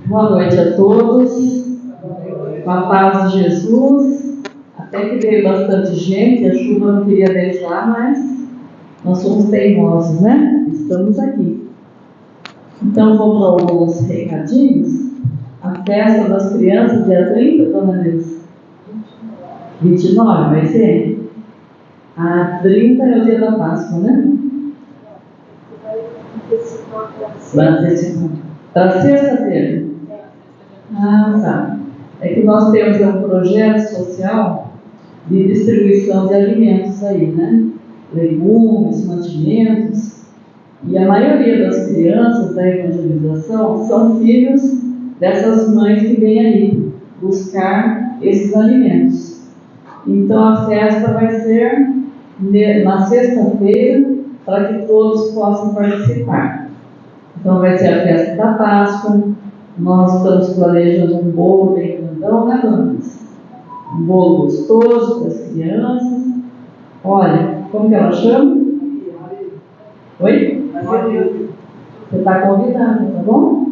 Boa noite a todos, com a paz de Jesus. Até que veio bastante gente, a chuva não queria deixar, mas nós somos teimosos, né? Estamos aqui. Então, vou para alguns recadinhos. A festa das crianças, dia 30, dona Neuza? 29, vai ser? A 30 é o dia da Páscoa, né? Para sexta-feira. Ah, tá. É que nós temos um projeto social de distribuição de alimentos aí, né? Legumes, mantimentos. E a maioria das crianças da evangelização são filhos dessas mães que vêm aí buscar esses alimentos. Então a festa vai ser na sexta-feira para que todos possam participar. Então vai ser a festa da Páscoa. Nós estamos planejando um bolo bem grandão, né, dona? Um bolo gostoso para as crianças. Olha, como que ela chama? Oi? Você está convidada, tá bom?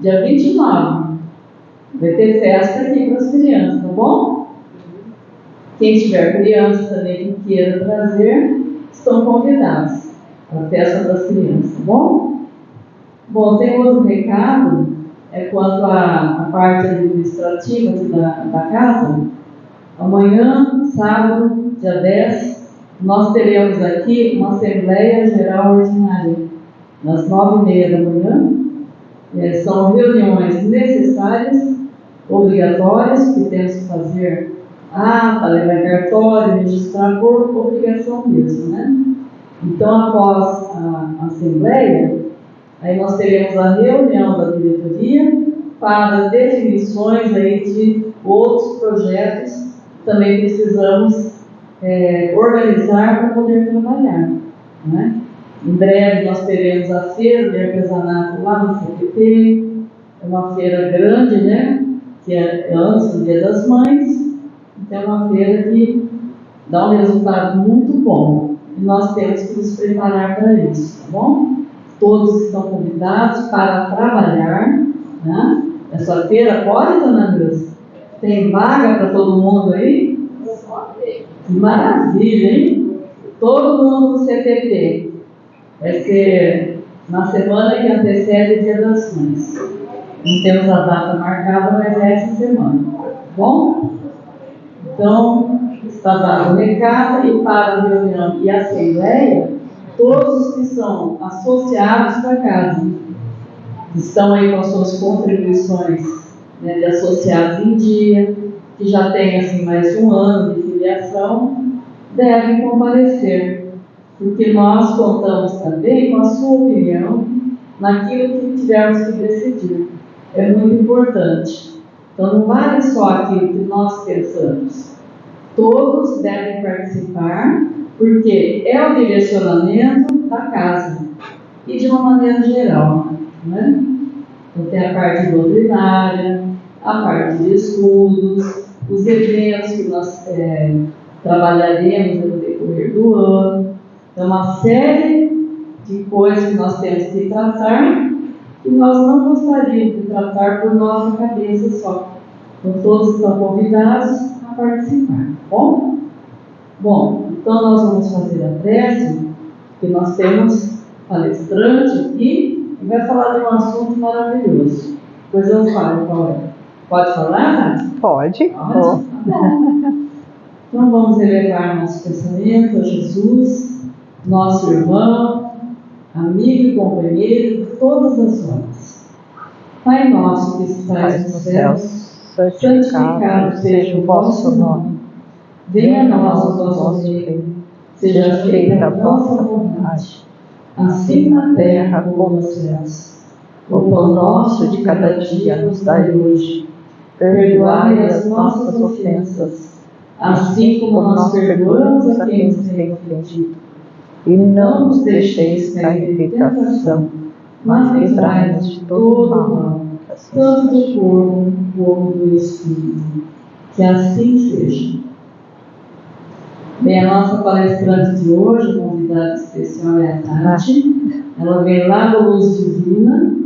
Dia 29. Vai ter festa aqui para as crianças, tá bom? Quem tiver crianças também que queira trazer, estão convidados para a festa das crianças, tá bom? Bom, tem outro recado, quanto à parte administrativa aqui da casa. Amanhã, sábado, dia 10, nós teremos aqui uma Assembleia Geral Ordinária, às 9h30 da manhã. São reuniões necessárias, obrigatórias, que temos que fazer para levar cartório, registrar por obrigação mesmo, né? Então, após a Assembleia, aí nós teremos a reunião da diretoria para definições aí de outros projetos que também precisamos organizar para poder trabalhar, né? Em breve nós teremos a feira de artesanato lá no CPT, é uma feira grande, né? Que é antes do Dia das Mães, então é uma feira que dá um resultado muito bom e nós temos que nos preparar para isso, tá bom? Todos estão convidados para trabalhar, né? Essa feira pode, dona Neuza? Tem vaga para todo mundo aí? Que maravilha, hein? Todo mundo no CPT. Vai ser na semana que antecede o Dia das Mães. Não temos a data marcada, mas é essa semana. Tá bom? Então, está dado o recado e para a reunião e a assembleia, todos os que são associados da casa, que estão aí com as suas contribuições, né, de associados em dia, que já tem assim mais um ano de filiação, devem comparecer, porque nós contamos também com a sua opinião naquilo que tivermos que decidir. É muito importante. Então não vale só aquilo que nós pensamos. Todos devem participar, porque é o direcionamento da casa e de uma maneira geral, né? Então tem a parte doutrinária, a parte de estudos, os eventos que nós trabalharemos no decorrer do ano. Então uma série de coisas que nós temos que tratar e nós não gostaríamos de tratar por nossa cabeça só. Então todos estão convidados a participar, tá bom? Bom, então nós vamos fazer a prece, porque nós temos palestrante aqui e vai falar de um assunto maravilhoso. Pois eu falo qual é. Pode falar, Nath? Pode. Tá bom. Então vamos elevar nosso pensamento a Jesus, nosso irmão, amigo e companheiro de todas as horas. Pai nosso que estás nos céus, santificado seja o vosso nome. Venha a nós o vosso reino, seja feita a vossa vontade, assim na terra como nos céus. O pão nosso de cada dia nos dai hoje. Perdoai as nossas ofensas, assim como nós perdoamos a quem nos tem ofendido. E não nos deixeis cair em tentação, mas livrai-nos de todo mal, tanto do corpo como do espírito. Que assim seja. Bem, a nossa palestrante de hoje, convidada especial, é a Tati. Ela vem lá da Luz Divina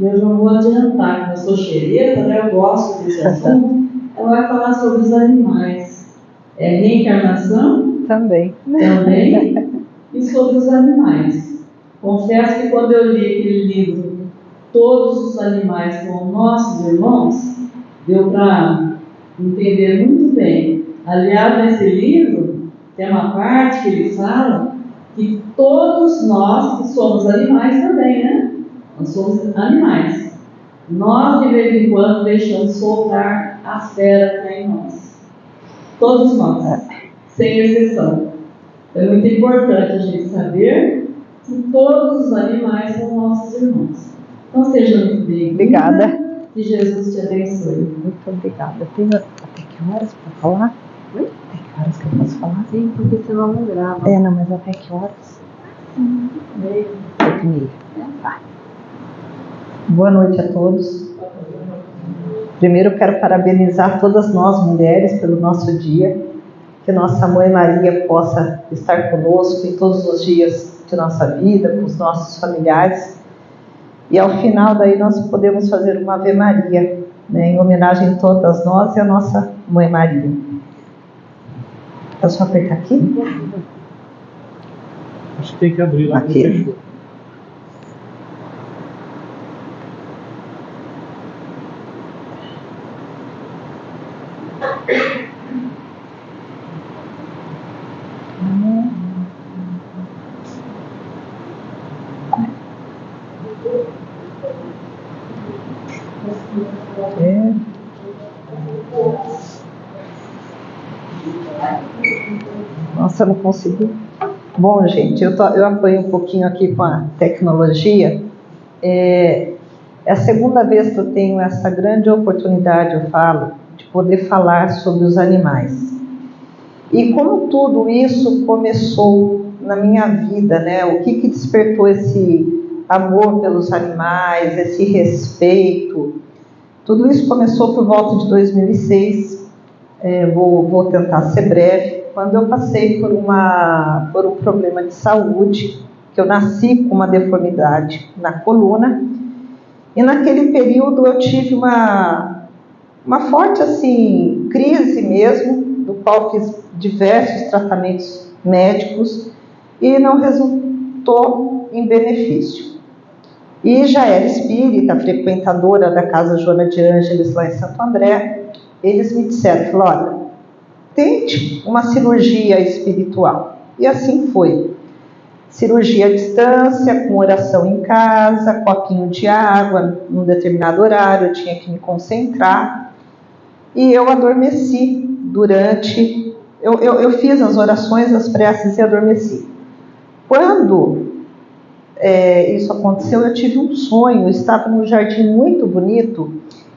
e eu já vou adiantar, que eu sou xereta, né? Eu gosto desse assunto. Ela vai falar sobre os animais. Reencarnação? Também. E sobre os animais. Confesso que quando eu li aquele livro, Todos os Animais São Nossos Irmãos, deu para entender muito bem. Aliás, nesse livro, tem uma parte que ele fala que todos nós, que somos animais também, né? Nós somos animais. Nós, de vez em quando, deixamos soltar a fera que tem em nós. Todos nós, sem exceção. É muito importante a gente saber que todos os animais são nossos irmãos. Então, seja muito bem-vinda. Obrigada. Que Jesus te abençoe. Muito obrigada. Tem até que horas para falar? Até que horas que eu posso falar? Sim, porque senão não grava. Não, mas até que horas? 8h30. Tá. Boa noite a todos. Primeiro eu quero parabenizar todas nós mulheres pelo nosso dia. Que nossa Mãe Maria possa estar conosco em todos os dias de nossa vida, com os nossos familiares. E ao final daí nós podemos fazer uma Ave Maria, né, em homenagem a todas nós e a nossa Mãe Maria. É só apertar aqui? Acho que tem que abrir lá. Aqui. Nossa, eu não consegui. Bom, gente, eu apanho um pouquinho aqui com a tecnologia. É a segunda vez que eu tenho essa grande oportunidade, eu falo, de poder falar sobre os animais. E como tudo isso começou na minha vida, né? O que despertou esse amor pelos animais, esse respeito? Tudo isso começou por volta de 2006. Vou tentar ser breve. Quando eu passei por um problema de saúde, que eu nasci com uma deformidade na coluna, e naquele período eu tive uma forte assim, crise mesmo, do qual fiz diversos tratamentos médicos e não resultou em benefício. E já era espírita, frequentadora da Casa Joana de Ângeles lá em Santo André. Eles me disseram, olha, tente uma cirurgia espiritual. E assim foi. Cirurgia à distância, com oração em casa, copinho de água, num determinado horário, eu tinha que me concentrar. E eu adormeci durante... Eu fiz as orações, as preces e adormeci. Quando isso aconteceu, eu tive um sonho. Eu estava num jardim muito bonito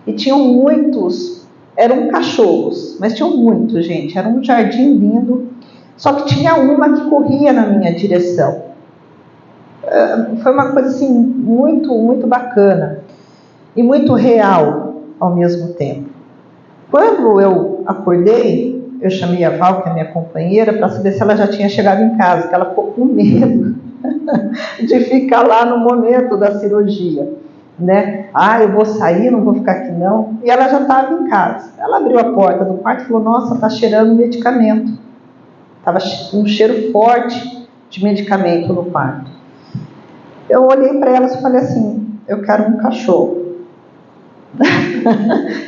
e tinham muitos... Eram cachorros, mas tinham muitos, gente. Era um jardim lindo, só que tinha uma que corria na minha direção. Foi uma coisa assim, muito, muito bacana e muito real ao mesmo tempo. Quando eu acordei, eu chamei a Val, que é a minha companheira, para saber se ela já tinha chegado em casa, que ela ficou com medo de ficar lá no momento da cirurgia. Né? Eu vou sair, não vou ficar aqui não. E ela já estava em casa. Ela abriu a porta do quarto e falou, nossa, está cheirando medicamento. Estava um cheiro forte de medicamento no quarto. Eu olhei para ela e falei assim, eu quero um cachorro.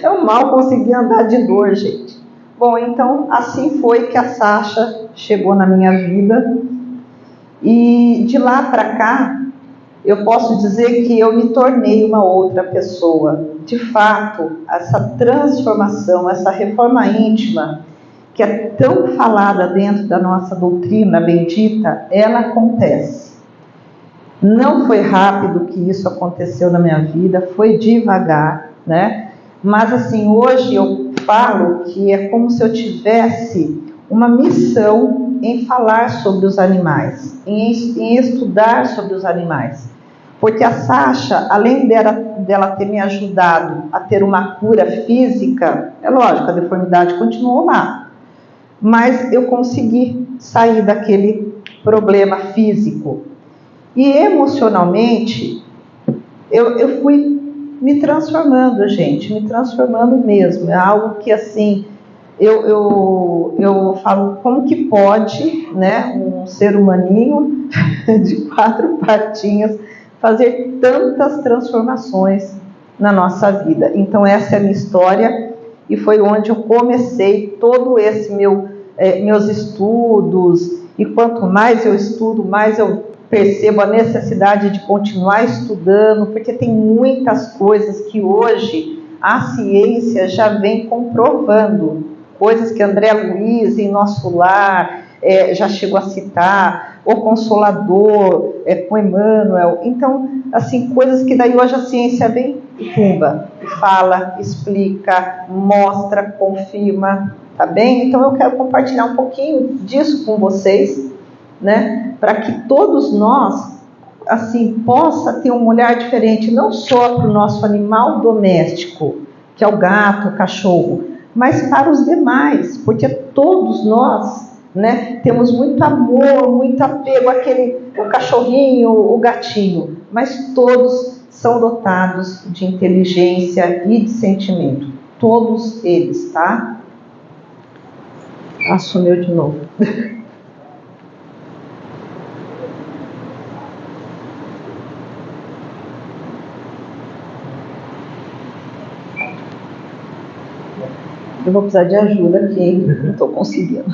Eu mal consegui andar de dor, gente. Bom, então assim foi que a Sasha chegou na minha vida. E de lá para cá, eu posso dizer que eu me tornei uma outra pessoa. De fato, essa transformação, essa reforma íntima, que é tão falada dentro da nossa doutrina bendita, ela acontece. Não foi rápido que isso aconteceu na minha vida, foi devagar, né? Mas assim, hoje eu falo que é como se eu tivesse uma missão em falar sobre os animais, em estudar sobre os animais. Porque a Sasha, além dela ter me ajudado a ter uma cura física, é lógico, a deformidade continuou lá, mas eu consegui sair daquele problema físico. E emocionalmente, eu fui me transformando, gente, me transformando mesmo. É algo que, assim, eu falo, como que pode, né, um ser humaninho de 4 patinhas fazer tantas transformações na nossa vida? Então, essa é a minha história e foi onde eu comecei todo esse meus estudos. E quanto mais eu estudo, mais eu percebo a necessidade de continuar estudando, porque tem muitas coisas que hoje a ciência já vem comprovando, coisas que André Luiz, em Nosso Lar, já chegou a citar, O Consolador, com Emmanuel. Então, assim, coisas que daí hoje a ciência vem e pumba, fala, explica, mostra, confirma, tá bem? Então eu quero compartilhar um pouquinho disso com vocês, né, para que todos nós, assim, possa ter um olhar diferente, não só para o nosso animal doméstico, que é o gato, o cachorro, mas para os demais, porque todos nós, né, temos muito amor, muito apego àquele, o cachorrinho, o gatinho, mas todos são dotados de inteligência e de sentimento, todos eles, tá? Assumiu de novo. Eu vou precisar de ajuda aqui, hein? Não estou conseguindo.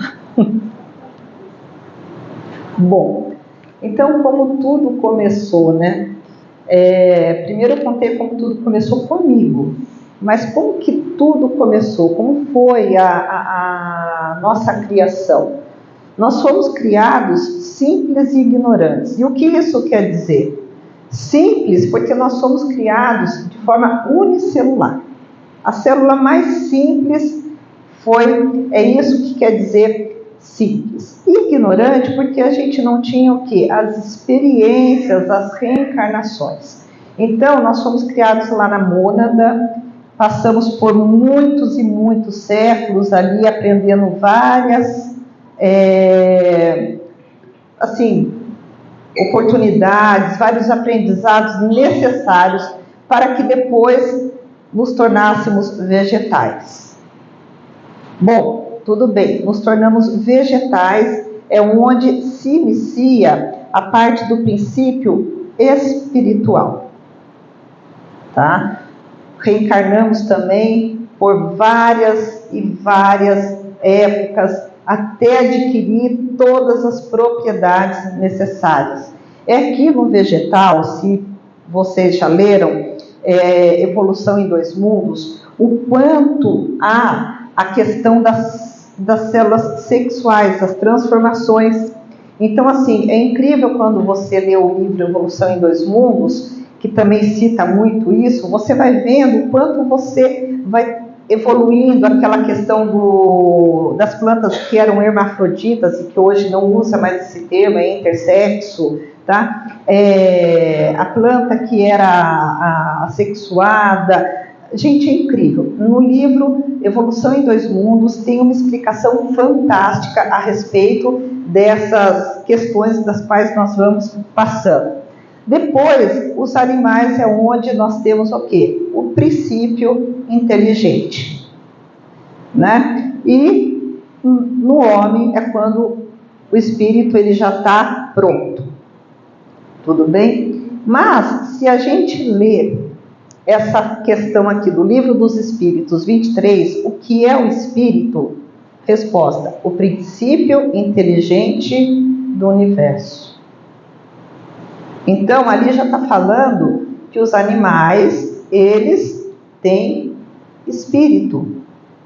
Bom, então, como tudo começou, né? Primeiro eu contei como tudo começou comigo, mas como que tudo começou? Como foi a nossa criação? Nós fomos criados simples e ignorantes. E o que isso quer dizer? Simples porque nós somos criados de forma unicelular. A célula mais simples é isso que quer dizer simples. E ignorante porque a gente não tinha o quê? As experiências, as reencarnações. Então, nós fomos criados lá na mônada, passamos por muitos e muitos séculos ali aprendendo várias oportunidades, vários aprendizados necessários para que depois nos tornássemos vegetais. Bom, tudo bem, nos tornamos vegetais, é onde se inicia a parte do princípio espiritual, tá? Reencarnamos também por várias e várias épocas até adquirir todas as propriedades necessárias. Aqui no vegetal, se vocês já leram Evolução em Dois Mundos, o quanto há a questão das células sexuais, as transformações. Então, assim, é incrível quando você lê o livro Evolução em Dois Mundos, que também cita muito isso, você vai vendo o quanto você vai evoluindo, aquela questão das plantas que eram hermafroditas e que hoje não usa mais esse termo, é intersexo, tá? A planta que era assexuada. Gente, é incrível. No livro Evolução em Dois Mundos tem uma explicação fantástica a respeito dessas questões das quais nós vamos passando. Depois, os animais é onde nós temos o quê? O princípio inteligente, né? E no homem é quando o espírito ele já está pronto. Tudo bem? Mas, se a gente lê essa questão aqui do Livro dos Espíritos 23, o que é o espírito? Resposta: o princípio inteligente do universo. Então, ali já está falando que os animais, eles têm espírito,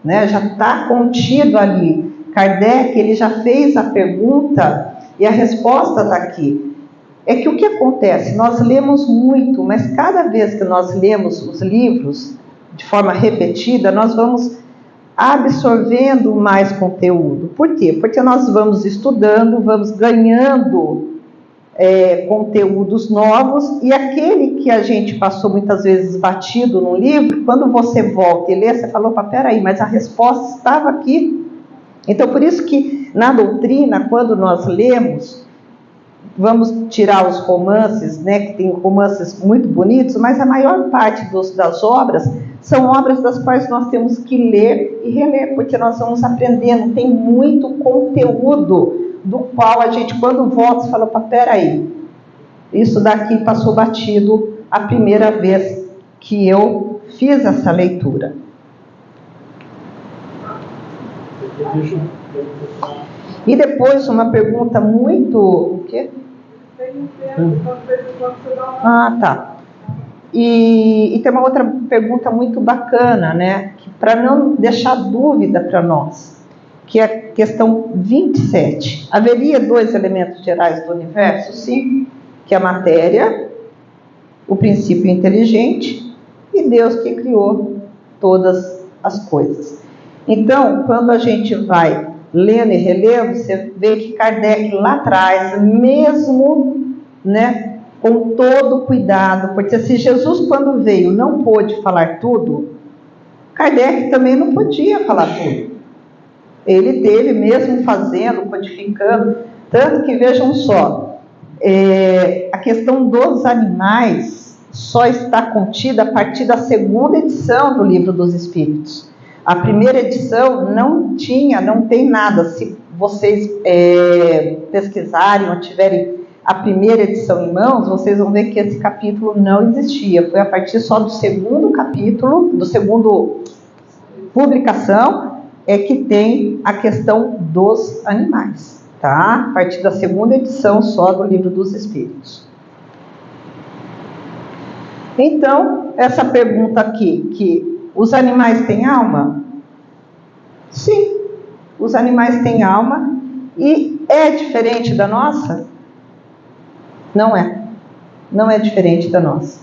né? Já está contido ali. Kardec, ele já fez a pergunta e a resposta está aqui. É que o que acontece? Nós lemos muito, mas cada vez que nós lemos os livros de forma repetida, nós vamos absorvendo mais conteúdo. Por quê? Porque nós vamos estudando, vamos ganhando conteúdos novos, e aquele que a gente passou muitas vezes batido no livro, quando você volta e lê, você fala, opa, peraí, mas a resposta estava aqui. Então, por isso que na doutrina, quando nós lemos, vamos tirar os romances, né, que tem romances muito bonitos, mas a maior parte das obras são obras das quais nós temos que ler e reler, porque nós vamos aprendendo, tem muito conteúdo do qual a gente, quando volta, fala, peraí, isso daqui passou batido a primeira vez que eu fiz essa leitura. E depois uma pergunta muito... O quê? Ah, tá. E tem uma outra pergunta muito bacana, né? Para não deixar dúvida para nós, que é a questão 27. Haveria 2 elementos gerais do universo? Sim, que é a matéria, o princípio inteligente e Deus que criou todas as coisas. Então, quando a gente vai lendo e relendo, você vê que Kardec lá atrás, mesmo, né, com todo cuidado, porque se Jesus quando veio não pôde falar tudo, Kardec também não podia falar tudo. Ele teve mesmo fazendo, codificando, tanto que vejam só, a questão dos animais só está contida a partir da 2ª edição do Livro dos Espíritos. A primeira edição não tem nada. Se vocês pesquisarem ou tiverem a primeira edição em mãos, vocês vão ver que esse capítulo não existia. Foi a partir só do 2º capítulo, do 2º publicação, que tem a questão dos animais, tá? A partir da 2ª edição só do Livro dos Espíritos. Então, essa pergunta aqui, que os animais têm alma? Sim, os animais têm alma e é diferente da nossa? Não é. Não é diferente da nossa.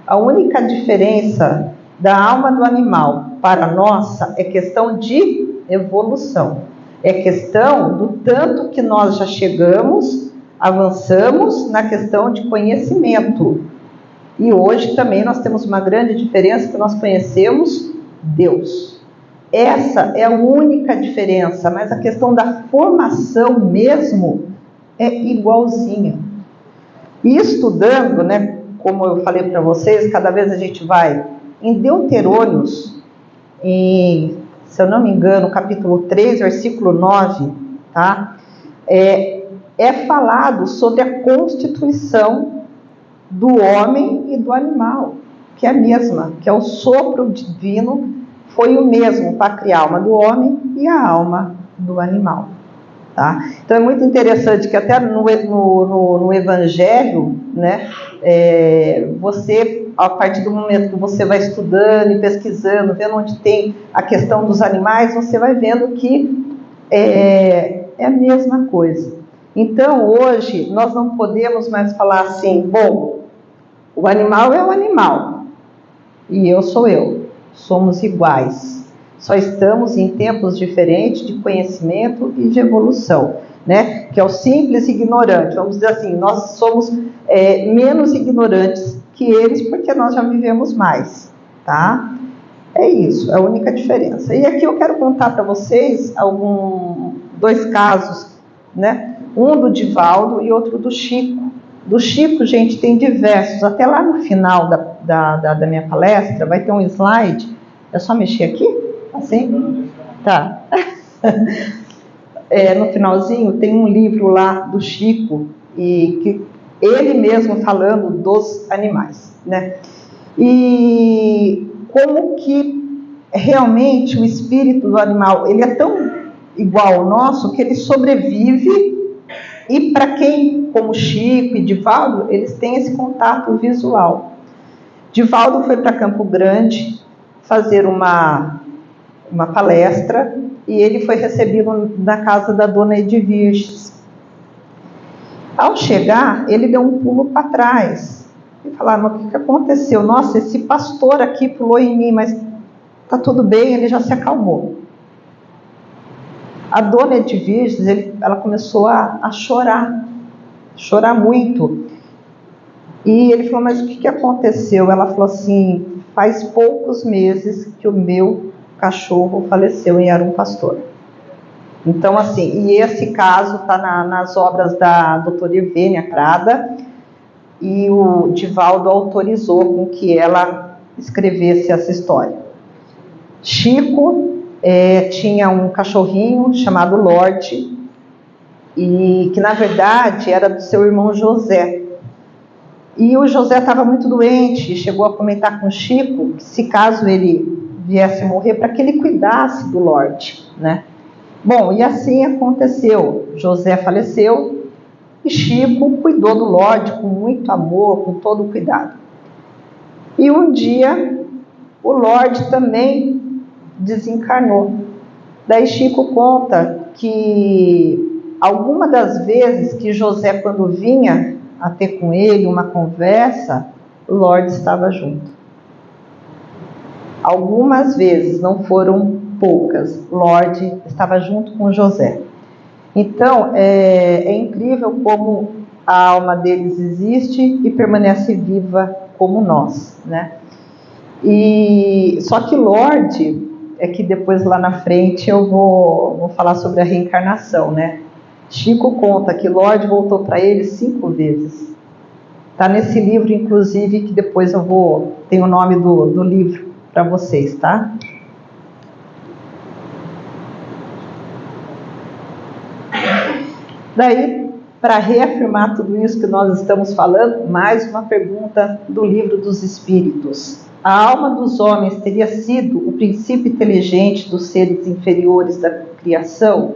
A única diferença da alma do animal para a nossa é questão de evolução. É questão do tanto que nós já chegamos, avançamos na questão de conhecimento. E hoje também nós temos uma grande diferença, que nós conhecemos Deus. Essa é a única diferença, mas a questão da formação mesmo é igualzinha. E estudando, né, como eu falei para vocês, cada vez a gente vai em Deuterônios, se eu não me engano, capítulo 3, versículo 9, tá? É falado sobre a constituição do homem e do animal, que é a mesma, que é o sopro divino, foi o mesmo para criar a alma do homem e a alma do animal. Tá? Então é muito interessante que até no Evangelho, né, você, a partir do momento que você vai estudando e pesquisando, vendo onde tem a questão dos animais, você vai vendo que é a mesma coisa. Então hoje nós não podemos mais falar assim, bom, o animal é o animal e eu sou eu, somos iguais. Só estamos em tempos diferentes de conhecimento e de evolução, né? Que é o simples ignorante. Vamos dizer assim, nós somos menos ignorantes que eles porque nós já vivemos mais, tá? É isso, é a única diferença. E aqui eu quero contar para vocês 2 casos, né? Um do Divaldo e outro do Chico. Do Chico, gente, tem diversos. Até lá no final da minha palestra vai ter um slide. É só mexer aqui? Assim? Tá. No finalzinho tem um livro lá do Chico, e que ele mesmo falando dos animais, né? E como que realmente o espírito do animal, ele é tão igual ao nosso que ele sobrevive, e para quem, como Chico e Divaldo, eles têm esse contato visual. Divaldo foi para Campo Grande fazer uma palestra, e ele foi recebido na casa da dona Edvirges. Ao chegar, ele deu um pulo para trás e falaram, mas o que aconteceu? Nossa, esse pastor aqui pulou em mim, mas está tudo bem, ele já se acalmou. A dona Edvirges, ela começou a chorar muito. E ele falou, mas o que aconteceu? Ela falou assim, faz poucos meses que o meu cachorro faleceu e era um pastor. Então, assim, e esse caso está nas obras da doutora Irvênia Prada, e o Divaldo autorizou com que ela escrevesse essa história. Chico tinha um cachorrinho chamado Lorde, e que na verdade era do seu irmão José. E o José estava muito doente, chegou a comentar com o Chico que se caso ele viesse morrer, para que ele cuidasse do Lorde, né? Bom, e assim aconteceu. José faleceu e Chico cuidou do Lorde com muito amor, com todo o cuidado. E um dia o Lorde também desencarnou. Daí Chico conta que alguma das vezes que José, quando vinha a ter com ele uma conversa, o Lorde estava junto. Algumas vezes, não foram poucas, Lorde estava junto com José. Então, é incrível como a alma deles existe e permanece viva como nós, né? E só que Lorde, é que depois lá na frente eu vou falar sobre a reencarnação, né? Chico conta que Lorde voltou para ele 5 vezes. Está nesse livro, inclusive, que depois tem o nome do livro para vocês, tá? Daí, para reafirmar tudo isso que nós estamos falando, mais uma pergunta do Livro dos Espíritos. A alma dos homens teria sido o princípio inteligente dos seres inferiores da criação?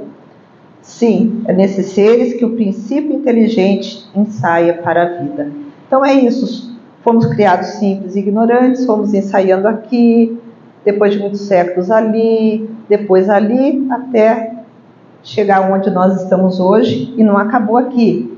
Sim, é nesses seres que o princípio inteligente ensaia para a vida. Então é isso, fomos criados simples e ignorantes, fomos ensaiando aqui, depois de muitos séculos ali, depois ali, até chegar onde nós estamos hoje, e não acabou aqui.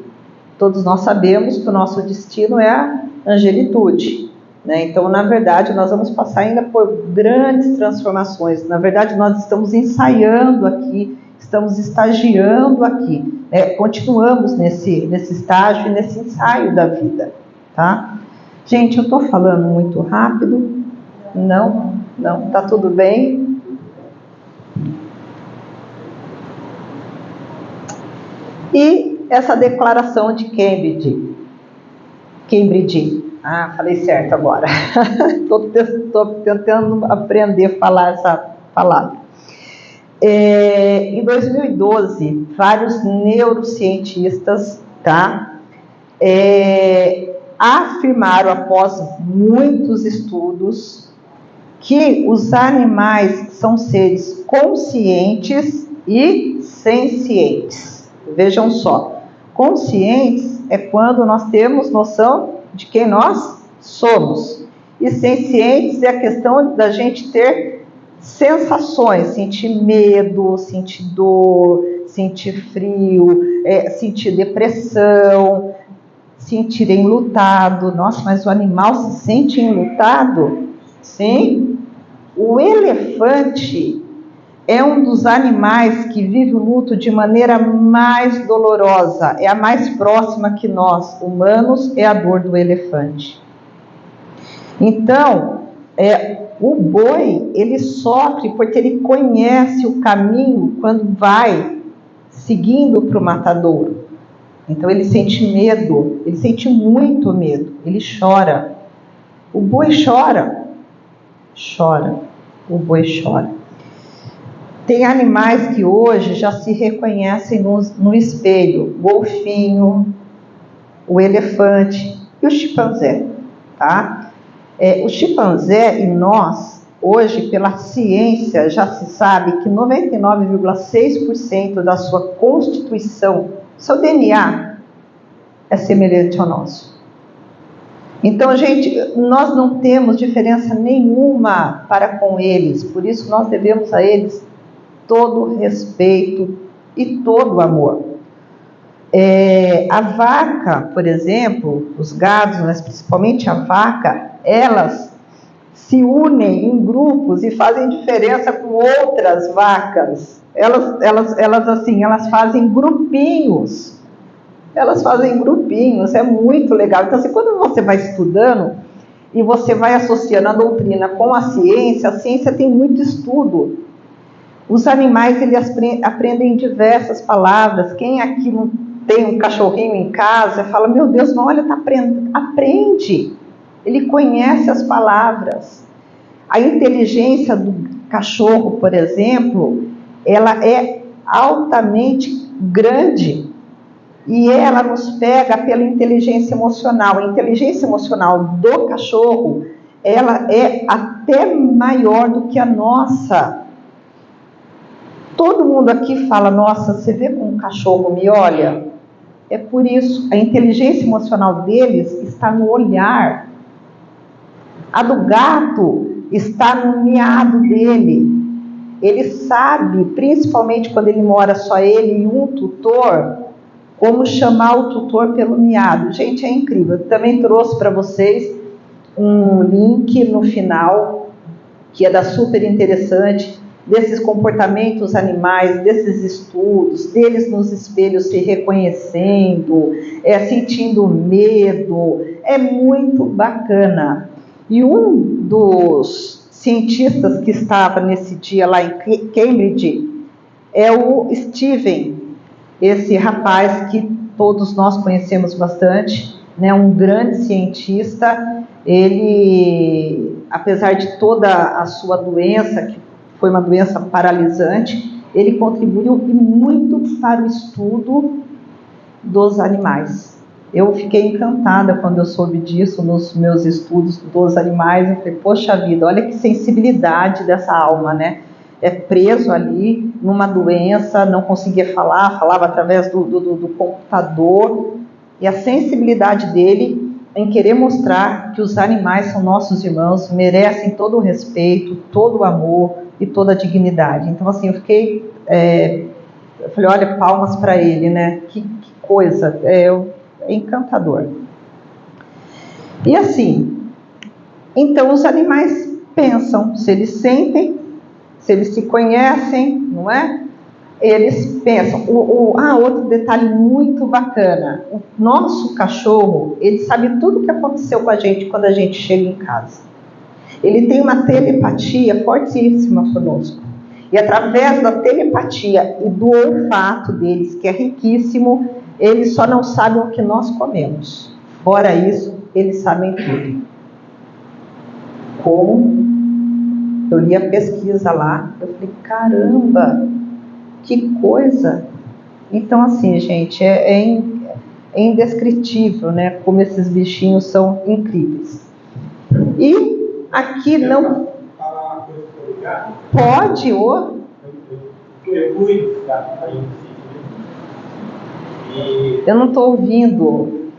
Todos nós sabemos que o nosso destino é a angelitude, né? Então, na verdade, nós vamos passar ainda por grandes transformações. Na verdade, nós estamos ensaiando aqui, estamos estagiando aqui, né? Continuamos nesse estágio e nesse ensaio da vida, tá? Gente, eu estou falando muito rápido? Não, tá tudo bem? E essa declaração de Cambridge, falei certo agora, estou tentando aprender a falar essa palavra. Em 2012, vários neurocientistas, tá, afirmaram, após muitos estudos, que os animais são seres conscientes e sencientes. Vejam só, conscientes é quando nós temos noção de quem nós somos, e sencientes é a questão da gente ter sensações, sentir medo, sentir dor, sentir frio, sentir depressão, sentir enlutado. Nossa, mas o animal se sente enlutado? Sim. O elefante é um dos animais que vive o luto de maneira mais dolorosa, é a mais próxima que nós, humanos, é a dor do elefante. Então, o boi, ele sofre porque ele conhece o caminho quando vai seguindo para o matadouro. Então ele sente medo, ele sente muito medo, ele chora. O boi chora, o boi chora. Tem animais que hoje já se reconhecem no espelho: o golfinho, o elefante e o chimpanzé, tá? O chimpanzé e nós, hoje, pela ciência, já se sabe que 99,6% da sua constituição, seu DNA, é semelhante ao nosso. Então, gente, nós não temos diferença nenhuma para com eles, por isso nós devemos a eles todo o respeito e todo o amor. A vaca, por exemplo, os gados, mas principalmente a vaca, elas se unem em grupos e fazem diferença com outras vacas. Elas fazem grupinhos. É muito legal. Então, assim, quando você vai estudando e você vai associando a doutrina com a ciência tem muito estudo. Os animais, eles aprendem diversas palavras. Quem aqui não tem um cachorrinho em casa, fala, meu Deus, não, olha, tá aprendendo. Aprende. Ele conhece as palavras. A inteligência do cachorro, por exemplo, ela é altamente grande. E ela nos pega pela inteligência emocional. A inteligência emocional do cachorro, ela é até maior do que a nossa. Todo mundo aqui fala, nossa, você vê como um cachorro me olha? É por isso, a inteligência emocional deles está no olhar. A do gato está no miado dele. Ele sabe, principalmente quando ele mora só ele e um tutor, como chamar o tutor pelo miado. Gente, é incrível. Eu também trouxe para vocês um link no final, que é da super interessante, desses comportamentos animais, desses estudos, deles nos espelhos se reconhecendo, sentindo medo. É muito bacana. E um dos cientistas que estava nesse dia lá em Cambridge é o Steven, esse rapaz que todos nós conhecemos bastante, né, um grande cientista. Ele, apesar de toda a sua doença, que foi uma doença paralisante, ele contribuiu muito para o estudo dos animais. Eu fiquei encantada quando eu soube disso nos meus estudos dos animais. Eu falei, poxa vida, olha que sensibilidade dessa alma, né? É preso ali numa doença, não conseguia falar, falava através do computador. E a sensibilidade dele em querer mostrar que os animais são nossos irmãos, merecem todo o respeito, todo o amor e toda a dignidade. Então, assim, eu fiquei... eu falei, olha, palmas para ele, né? Que coisa, é encantador. E assim, então os animais pensam, se eles sentem, se eles se conhecem, não é? Eles pensam. Outro detalhe muito bacana, o nosso cachorro, ele sabe tudo o que aconteceu com a gente quando a gente chega em casa. Ele tem uma telepatia fortíssima conosco. E através da telepatia e do olfato deles, que é riquíssimo, eles só não sabem o que nós comemos. Fora isso, eles sabem tudo. Como eu li a pesquisa lá, eu falei, caramba, que coisa! Então, assim, gente, é indescritível, né? Como esses bichinhos são incríveis. E aqui não... Pode, ô? Eu cuido da sítio, né? Eu não estou ouvindo.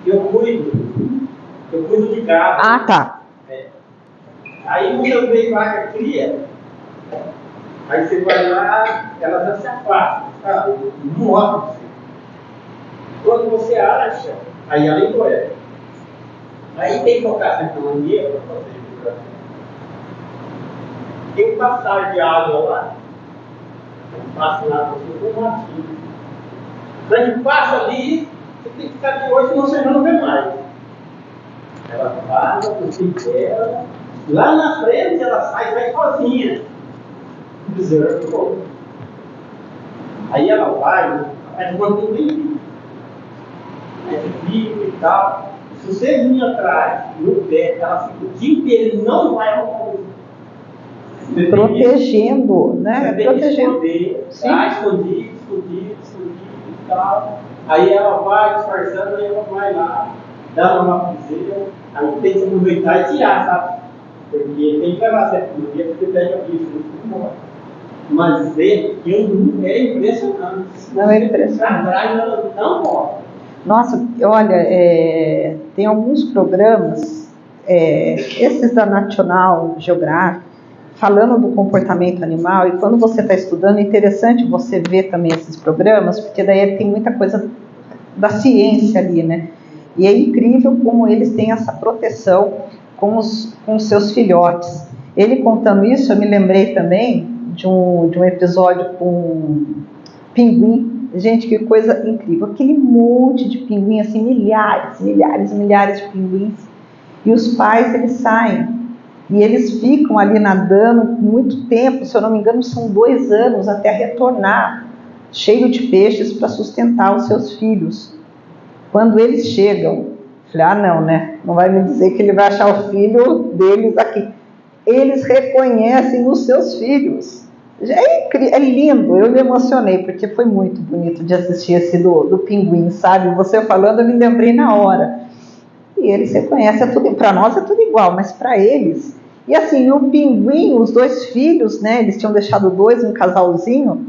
Eu cuido de gado. Ah, tá. Aí muitas vezes vaca cria, aí você vai lá, ela já se afasta, sabe? Não mostra pra você. Quando você acha, aí ela engole. Aí tem que colocar tecnologia para fazer isso. Tem que passar de água lá, passa lá com um matinho. Quando a gente passa ali, você tem que ficar de olho, senão você não vê mais. Ela passa, você dela, lá na frente ela sai sozinha. Observa. Aí ela vai, mas quando tem bico. Aí bico e tal. Se você vir atrás, no pé, ela fica o dia inteiro, não vai arrumar. Protegendo, né? Protegendo. Escondido e tal. Aí ela vai disfarçando, aí ela vai lá, dá uma lapiseira, aí tem que aproveitar e tirar, sabe? Porque tem que levar essa tecnologia, porque pega isso, não morre. Mas é impressionante. Não, é impressionante. Ela não morre. Nossa, olha, tem alguns programas, esses da National Geographic, falando do comportamento animal, e quando você está estudando, é interessante você ver também esses programas, porque daí tem muita coisa da ciência ali, né? E é incrível como eles têm essa proteção com os seus filhotes. Ele contando isso, eu me lembrei também de um episódio com pinguim. Gente, que coisa incrível. Aquele monte de pinguim, assim, milhares de pinguins. E os pais, eles saem E eles ficam ali nadando muito tempo, se eu não me engano são 2 anos até retornar, cheio de peixes para sustentar os seus filhos. Quando eles chegam, falei, não, né? Não vai me dizer que ele vai achar o filho deles aqui. Eles reconhecem os seus filhos. É lindo, eu me emocionei, porque foi muito bonito de assistir esse do pinguim, sabe? Você falando, eu me lembrei na hora. E eles reconhecem, para nós é tudo igual, mas para eles... E assim, o pinguim, os 2 filhos, né? Eles tinham deixado 2, um casalzinho.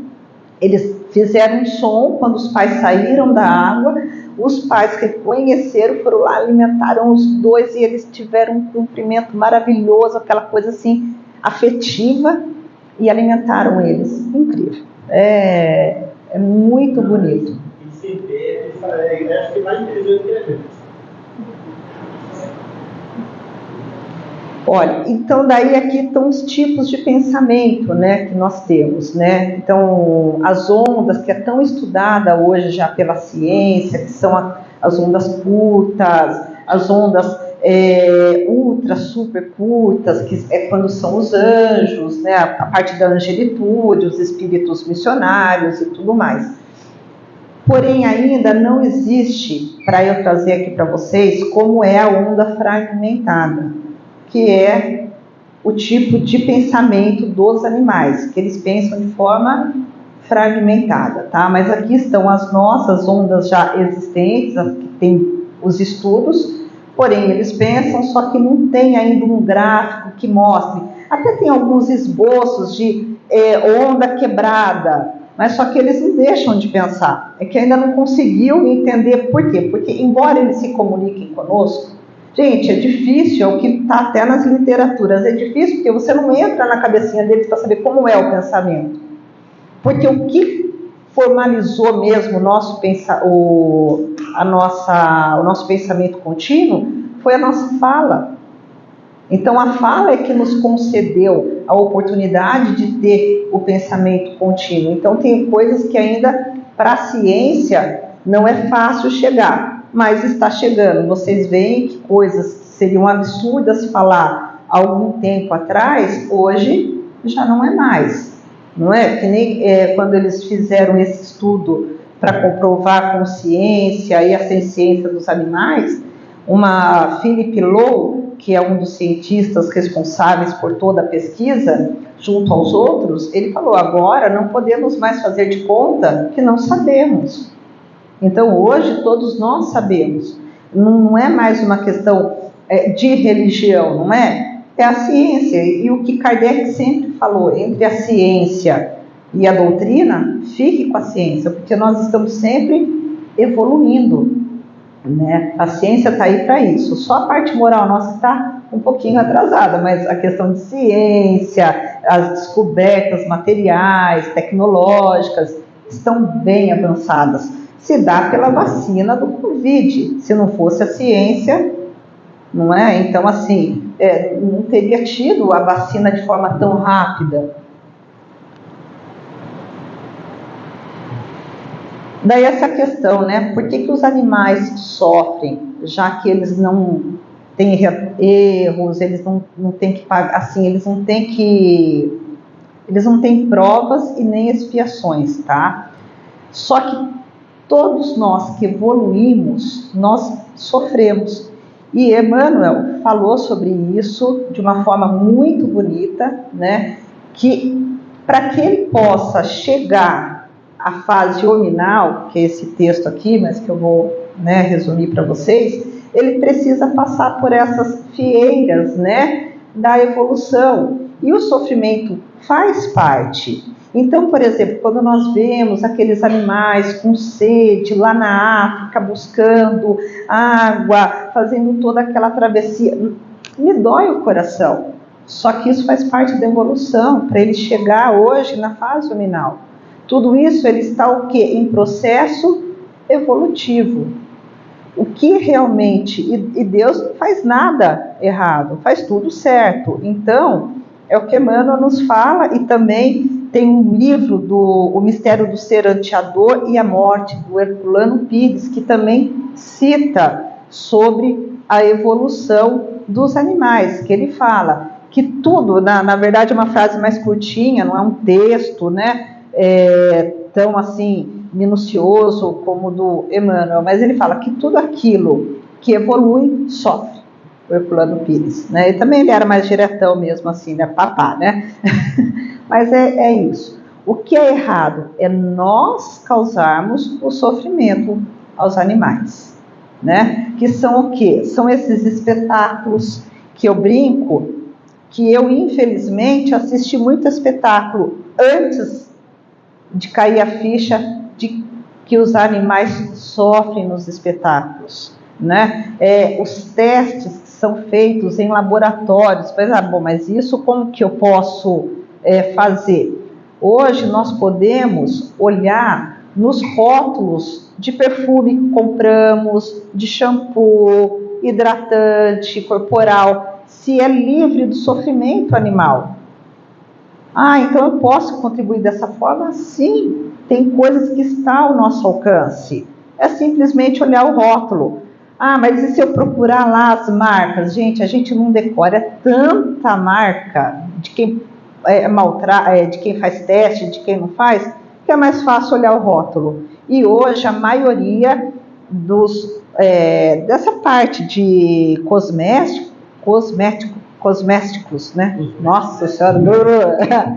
Eles fizeram um som quando os pais saíram da água. Os pais reconheceram, foram lá, alimentaram os 2 e eles tiveram um cumprimento maravilhoso, aquela coisa assim, afetiva, e alimentaram eles. Incrível. É muito bonito. E se vê, acho que mais inteligente que a gente. Olha, então daí aqui estão os tipos de pensamento, né, que nós temos, né? Então, as ondas, que é tão estudada hoje já pela ciência, que são as ondas curtas, as ondas ultra, super curtas, que é quando são os anjos, né, a parte da angelitude, os espíritos missionários e tudo mais. Porém, ainda não existe, para eu trazer aqui para vocês, como é a onda fragmentada, que é o tipo de pensamento dos animais, que eles pensam de forma fragmentada, tá? Mas aqui estão as nossas ondas já existentes, as que tem os estudos, porém eles pensam, só que não tem ainda um gráfico que mostre. Até tem alguns esboços de onda quebrada, mas só que eles não deixam de pensar. É que ainda não conseguiu entender por quê. Porque embora eles se comuniquem conosco, gente, é difícil, é o que está até nas literaturas, é difícil porque você não entra na cabecinha deles para saber como é o pensamento. Porque o que formalizou mesmo o nosso pensamento contínuo foi a nossa fala. Então a fala é que nos concedeu a oportunidade de ter o pensamento contínuo. Então tem coisas que ainda para a ciência não é fácil chegar, mas está chegando. Vocês veem que coisas que seriam absurdas falar há algum tempo atrás, hoje já não é mais. Não é? Que nem quando eles fizeram esse estudo para comprovar a consciência e a senciência dos animais, uma Philip Lowe, que é um dos cientistas responsáveis por toda a pesquisa, junto aos outros, ele falou, agora não podemos mais fazer de conta que não sabemos. Então hoje todos nós sabemos, não é mais uma questão de religião, não é? É a ciência, e o que Kardec sempre falou, entre a ciência e a doutrina, fique com a ciência, porque nós estamos sempre evoluindo, né? A ciência está aí para isso, só a parte moral nossa está um pouquinho atrasada, mas a questão de ciência, as descobertas materiais, tecnológicas, estão bem avançadas. Se dá pela vacina do Covid, se não fosse a ciência, não é? Então, assim, não teria tido a vacina de forma tão rápida. Daí essa questão, né? Por que os animais sofrem, já que eles não têm erros, eles não têm que pagar, assim, eles não têm provas e nem expiações, tá? Só que todos nós que evoluímos, nós sofremos. E Emmanuel falou sobre isso de uma forma muito bonita, né? Que para que ele possa chegar à fase hominal, que é esse texto aqui, mas que eu vou, né, resumir para vocês, ele precisa passar por essas fieiras, né, da evolução. E o sofrimento faz parte. Então, por exemplo, quando nós vemos aqueles animais com sede lá na África, buscando água, fazendo toda aquela travessia, me dói o coração. Só que isso faz parte da evolução, para ele chegar hoje na fase hominal. Tudo isso ele está o quê? Em processo evolutivo. O que realmente, e Deus não faz nada errado, faz tudo certo. Então, é o que Emmanuel nos fala, e também tem um livro O Mistério do Ser ante a Dor e a Morte, do Herculano Pires, que também cita sobre a evolução dos animais, que ele fala que tudo, na verdade é uma frase mais curtinha, não é um texto, né, tão assim minucioso como o do Emmanuel, mas ele fala que tudo aquilo que evolui sofre, o Herculano Pires, né, e também ele era mais diretão mesmo assim, né, papá, né, mas é isso. O que é errado é nós causarmos o sofrimento aos animais, né, que são o quê? São esses espetáculos que eu brinco, que eu infelizmente assisti muito espetáculo antes de cair a ficha de que os animais sofrem nos espetáculos, né? Os testes que são feitos em laboratórios, mas isso como que eu posso fazer? Hoje nós podemos olhar nos rótulos de perfume que compramos, de shampoo, hidratante corporal, se é livre do sofrimento animal. Então eu posso contribuir dessa forma? Sim, tem coisas que estão ao nosso alcance. É simplesmente olhar o rótulo. Mas e se eu procurar lá as marcas? Gente, a gente não decora, é tanta marca de quem de quem faz teste, de quem não faz, que é mais fácil olhar o rótulo. E hoje a maioria dessa parte de cosméticos, né? Nossa Senhora,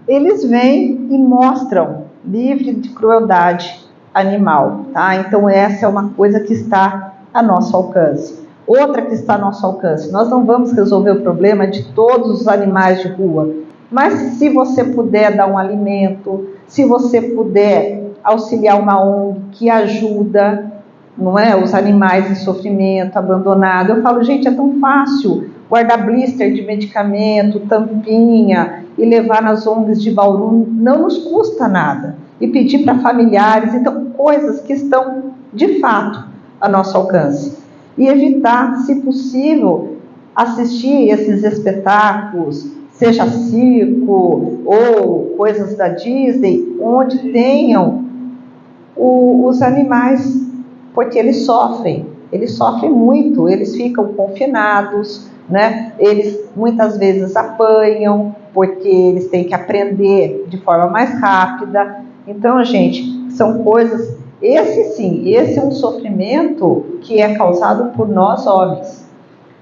eles vêm e mostram livre de crueldade animal, tá? Então essa é uma coisa que está a nosso alcance. Outra que está a nosso alcance, nós não vamos resolver o problema de todos os animais de rua, mas se você puder dar um alimento, se você puder auxiliar uma ONG que ajuda, não é, os animais em sofrimento, abandonado. Eu falo, gente, é tão fácil guardar blister de medicamento, tampinha e levar nas ONGs de Bauru, não nos custa nada. E pedir para familiares, então coisas que estão de fato a nosso alcance. E evitar, se possível, assistir esses espetáculos, seja circo ou coisas da Disney, onde tenham os animais, porque eles sofrem muito, eles ficam confinados, né? Eles muitas vezes apanham, porque eles têm que aprender de forma mais rápida. Então, gente, são coisas, esse é um sofrimento que é causado por nós homens.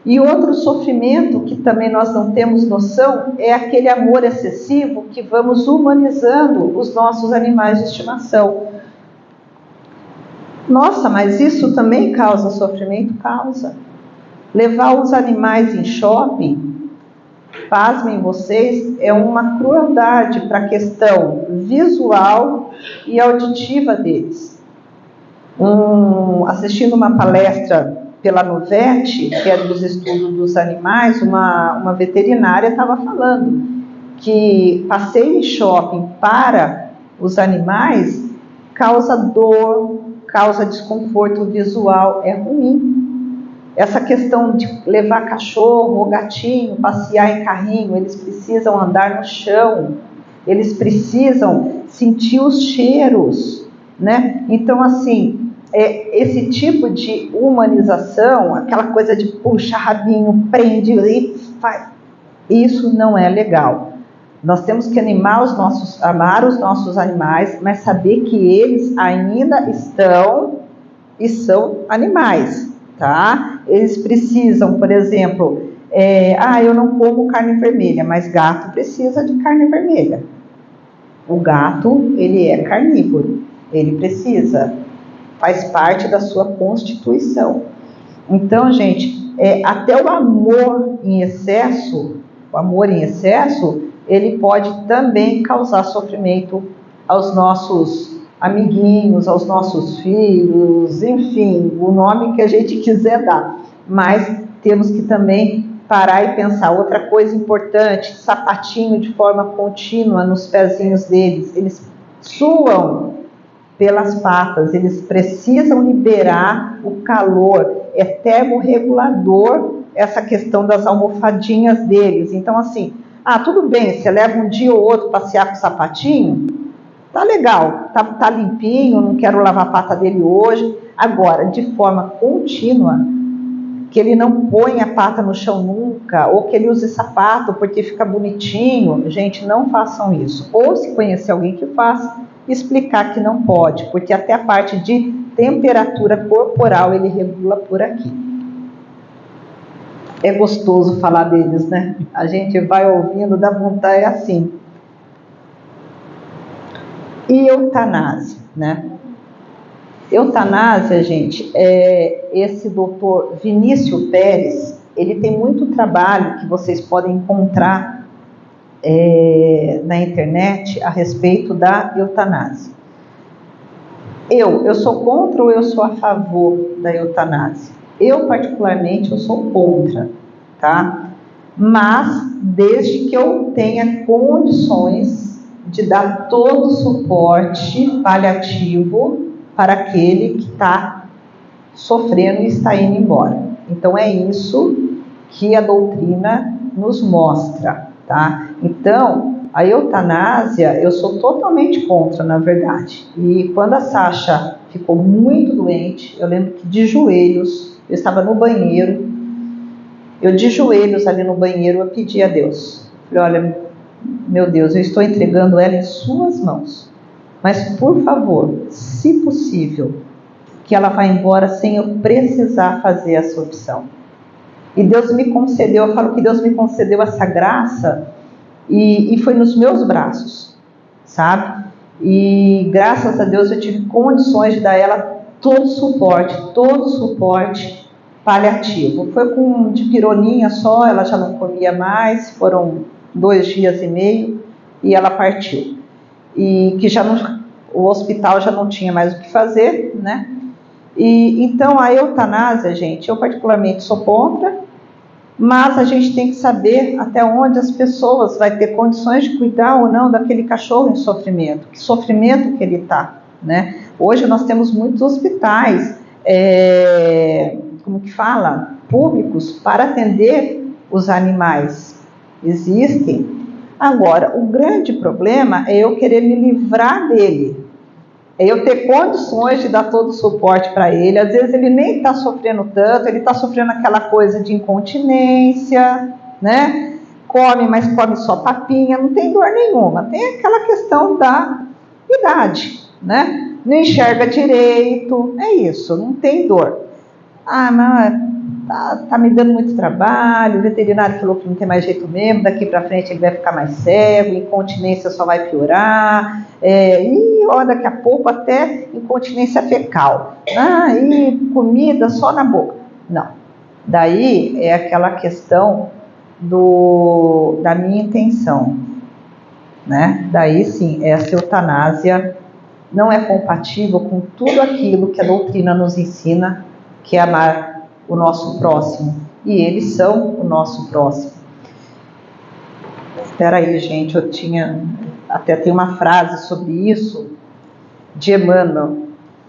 E outro sofrimento que também nós não temos noção é aquele amor excessivo que vamos humanizando os nossos animais de estimação. Nossa, mas isso também causa sofrimento? Causa. Levar os animais em shopping, pasmem vocês, é uma crueldade para a questão visual e auditiva deles. Assistindo uma palestra pela Nuvete, que é dos estudos dos animais, uma veterinária estava falando que passeio em shopping para os animais causa dor, causa desconforto visual, é ruim. Essa questão de levar cachorro ou gatinho, passear em carrinho, eles precisam andar no chão, eles precisam sentir os cheiros, né? Então, assim, esse tipo de humanização, aquela coisa de puxa rabinho, prende e faz, isso não é legal. Nós temos que amar os nossos animais, mas saber que eles ainda estão e são animais, tá? Eles precisam, por exemplo, eu não como carne vermelha, mas gato precisa de carne vermelha. O gato, ele é carnívoro, ele precisa, faz parte da sua constituição. Então, gente, até o amor em excesso, ele pode também causar sofrimento aos nossos amiguinhos, aos nossos filhos, enfim, o nome que a gente quiser dar. Mas temos que também parar e pensar. Outra coisa importante, sapatinho de forma contínua nos pezinhos deles. Eles suam pelas patas, eles precisam liberar o calor, é termorregulador essa questão das almofadinhas deles. Então, assim, tudo bem, você leva um dia ou outro passear com o sapatinho, tá legal, tá limpinho, não quero lavar a pata dele hoje. Agora, de forma contínua, que ele não põe a pata no chão nunca, ou que ele use sapato porque fica bonitinho. Gente, não façam isso. Ou se conhecer alguém que faça, explicar que não pode, porque até a parte de temperatura corporal ele regula por aqui. É gostoso falar deles, né? A gente vai ouvindo, dá vontade assim. E eutanásia, né? Eutanásia, gente, esse doutor Vinícius Pérez, ele tem muito trabalho que vocês podem encontrar na internet a respeito da eutanásia. Eu sou contra ou eu sou a favor da eutanásia? Eu, particularmente, eu sou contra, tá? Mas, desde que eu tenha condições de dar todo o suporte paliativo para aquele que está sofrendo e está indo embora. Então, é isso que a doutrina nos mostra, tá? Então, a eutanásia, eu sou totalmente contra, na verdade. E quando a Sasha ficou muito doente, eu lembro que de joelhos, eu estava no banheiro, eu de joelhos ali no banheiro, eu pedi a Deus. Falei, olha, meu Deus, eu estou entregando ela em suas mãos. Mas, por favor, se possível, que ela vá embora sem eu precisar fazer essa opção. E Deus me concedeu, eu falo que Deus me concedeu essa graça e foi nos meus braços, sabe? E graças a Deus eu tive condições de dar a ela todo o suporte paliativo. Foi com de pirolinha só, ela já não comia mais, foram 2 dias e meio e ela partiu. E que já não, o hospital já não tinha mais o que fazer, né? E então a eutanásia, gente, eu particularmente sou contra, mas a gente tem que saber até onde as pessoas vão ter condições de cuidar ou não daquele cachorro em sofrimento, que sofrimento que ele está, né? Hoje nós temos muitos hospitais, como que fala, públicos para atender os animais, existem. Agora, o grande problema é eu querer me livrar dele, é eu ter condições de dar todo o suporte para ele. Às vezes ele nem está sofrendo tanto, ele está sofrendo aquela coisa de incontinência, né? Come, mas come só papinha, não tem dor nenhuma. Tem aquela questão da idade, né? Não enxerga direito, é isso, não tem dor. Ah, não, tá me dando muito trabalho, o veterinário falou que não tem mais jeito mesmo, daqui para frente ele vai ficar mais cego, incontinência só vai piorar, e ó, daqui a pouco até incontinência fecal, e comida só na boca. Não, daí é aquela questão da minha intenção, né? Daí sim, essa eutanásia não é compatível com tudo aquilo que a doutrina nos ensina, que é amar o nosso próximo, e eles são o nosso próximo. Espera aí, gente, até tem uma frase sobre isso de Emmanuel,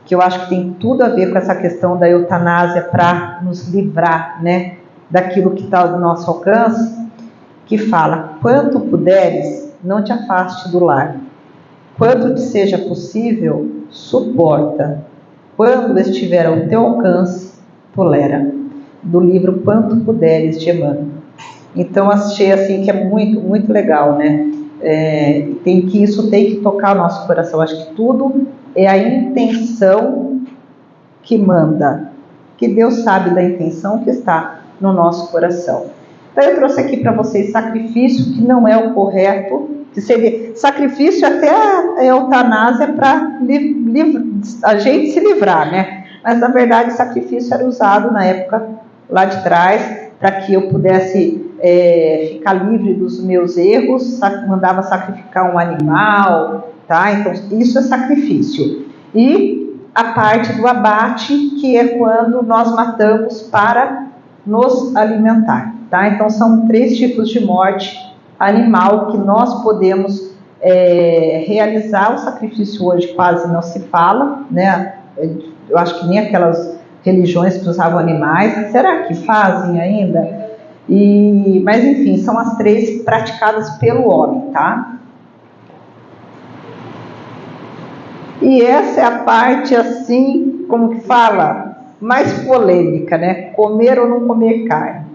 que eu acho que tem tudo a ver com essa questão da eutanásia para nos livrar, né, daquilo que está ao nosso alcance, que fala: quanto puderes, não te afaste do lar, quanto te seja possível, suporta, quando estiver ao teu alcance, tolera. Do livro Quanto Puderes, de Emmanuel. Então achei assim que é muito, muito legal, né? Isso tem que tocar o nosso coração. Acho que tudo é a intenção que manda, que Deus sabe da intenção que está no nosso coração. Então eu trouxe aqui para vocês sacrifício, que não é o correto, que seria sacrifício até a eutanásia para a gente se livrar, né? Mas na verdade o sacrifício era usado na época lá de trás para que eu pudesse ficar livre dos meus erros, mandava sacrificar um animal, tá? Então isso é sacrifício. E a parte do abate, que é quando nós matamos para nos alimentar, tá? Então são 3 tipos de morte animal que nós podemos realizar. O sacrifício hoje quase não se fala, né? Eu acho que nem aquelas religiões que usavam animais, será que fazem ainda? Mas enfim, são as 3 praticadas pelo homem, tá? E essa é a parte assim, como que fala, mais polêmica, né? Comer ou não comer carne.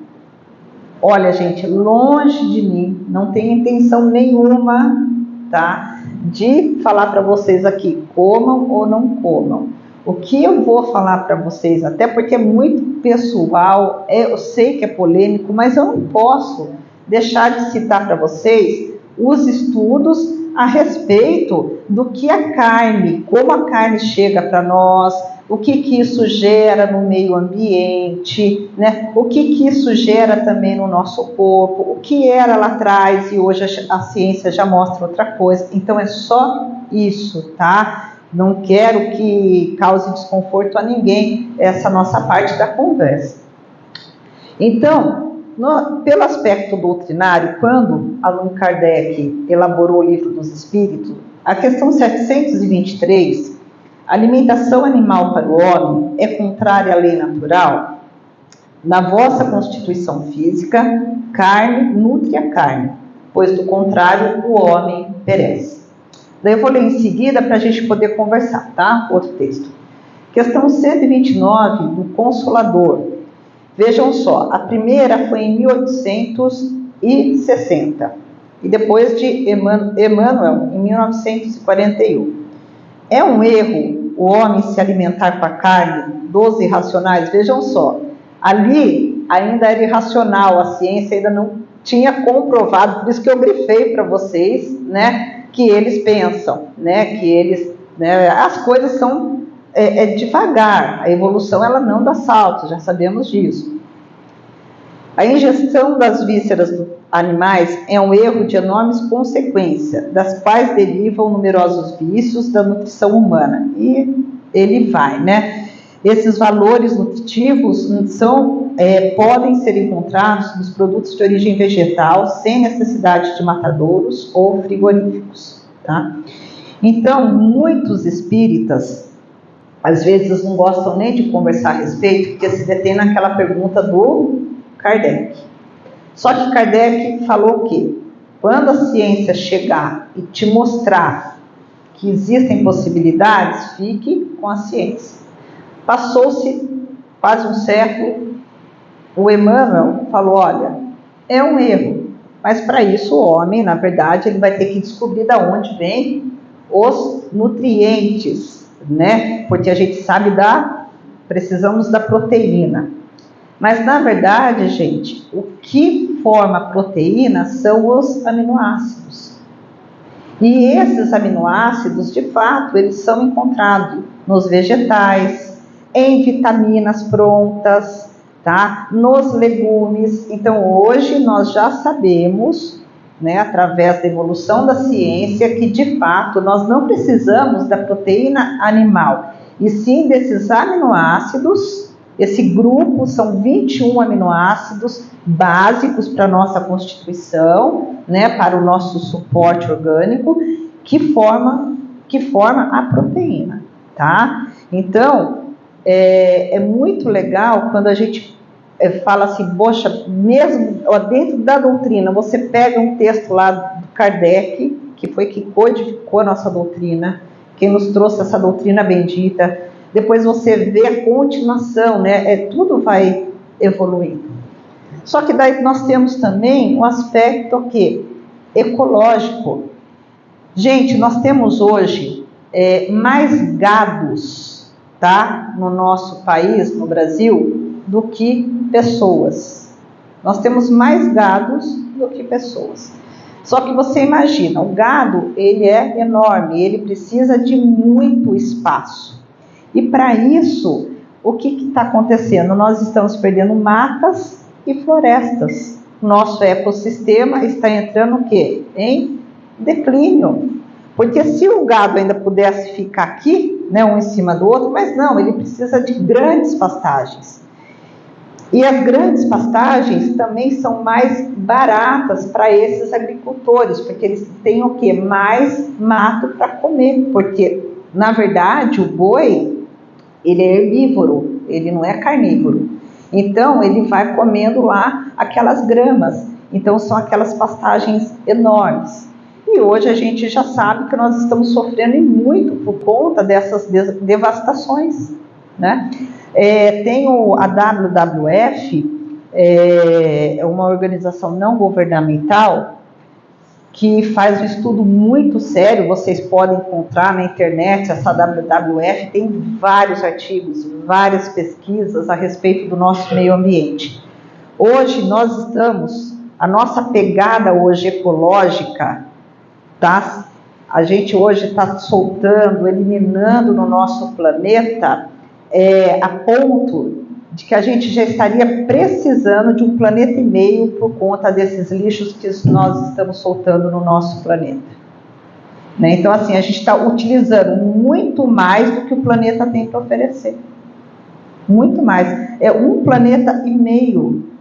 Olha, gente, longe de mim, não tenho intenção nenhuma, tá, de falar para vocês aqui, comam ou não comam. O que eu vou falar para vocês, até porque é muito pessoal, eu sei que é polêmico, mas eu não posso deixar de citar para vocês os estudos a respeito do que a carne, como a carne chega para nós, o que isso gera no meio ambiente, né? O que isso gera também no nosso corpo, o que era lá atrás e hoje a ciência já mostra outra coisa. Então é só isso, tá? Não quero que cause desconforto a ninguém essa nossa parte da conversa. Então, pelo aspecto doutrinário, quando Allan Kardec elaborou o Livro dos Espíritos, a questão 723, a alimentação animal para o homem é contrária à lei natural? Na vossa constituição física, carne nutre a carne, pois do contrário o homem perece. Daí eu vou ler em seguida para a gente poder conversar, tá? Outro texto. Questão 129 do Consolador. Vejam só, a primeira foi em 1860 e depois de Emmanuel em 1941. É um erro o homem se alimentar com a carne dos irracionais? Vejam só, ali ainda era irracional, a ciência ainda não tinha comprovado, por isso que eu grifei para vocês, né, que eles pensam, né, que eles, né, as coisas são devagar, a evolução ela não dá saltos, já sabemos disso. A ingestão das vísceras dos animais é um erro de enormes consequências, das quais derivam numerosos vícios da nutrição humana. E ele vai, né? Esses valores nutritivos podem ser encontrados nos produtos de origem vegetal, sem necessidade de matadouros ou frigoríficos, tá? Então, muitos espíritas, às vezes, não gostam nem de conversar a respeito, porque se detém naquela pergunta do Kardec. Só que Kardec falou o quê? Quando a ciência chegar e te mostrar que existem possibilidades, fique com a ciência. Passou-se quase um século, o Emmanuel falou, olha, é um erro, mas para isso o homem, na verdade, ele vai ter que descobrir de onde vêm os nutrientes, né? Porque a gente sabe precisamos da proteína. Mas, na verdade, gente, o que forma a proteína são os aminoácidos. E esses aminoácidos, de fato, eles são encontrados nos vegetais, em vitaminas prontas, tá? Nos legumes. Então, hoje nós já sabemos, né, através da evolução da ciência, que, de fato, nós não precisamos da proteína animal, e sim desses aminoácidos. Esse grupo são 21 aminoácidos básicos para a nossa constituição, né, para o nosso suporte orgânico, que forma a proteína, tá? Então, é muito legal quando a gente fala assim, poxa, mesmo dentro da doutrina, você pega um texto lá do Kardec, que foi que codificou a nossa doutrina, quem nos trouxe essa doutrina bendita. Depois você vê a continuação, né? Tudo vai evoluindo. Só que daí nós temos também um aspecto ecológico. Gente, nós temos hoje mais gados, tá? No nosso país, no Brasil, do que pessoas. Nós temos mais gados do que pessoas. Só que você imagina, o gado, ele é enorme, ele precisa de muito espaço. E para isso, o que está acontecendo? Nós estamos perdendo matas e florestas. Nosso ecossistema está entrando o quê? Em declínio. Porque se o gado ainda pudesse ficar aqui, né, um em cima do outro, mas não, ele precisa de grandes pastagens. E as grandes pastagens também são mais baratas para esses agricultores, porque eles têm o quê? Mais mato para comer, porque, na verdade, o boi, ele é herbívoro, ele não é carnívoro. Então, ele vai comendo lá aquelas gramas. Então, são aquelas pastagens enormes. E hoje a gente já sabe que nós estamos sofrendo muito por conta dessas devastações, né? Tem a WWF, é uma organização não governamental que faz um estudo muito sério. Vocês podem encontrar na internet. Essa WWF tem vários artigos, várias pesquisas a respeito do nosso meio ambiente. Hoje a nossa pegada hoje ecológica, tá? A gente hoje está soltando, eliminando no nosso planeta, a ponto de que a gente já estaria precisando de 1,5 planeta por conta desses lixos que nós estamos soltando no nosso planeta. Né? Então, assim, a gente está utilizando muito mais do que o planeta tem para oferecer. Muito mais. É 1,5 planeta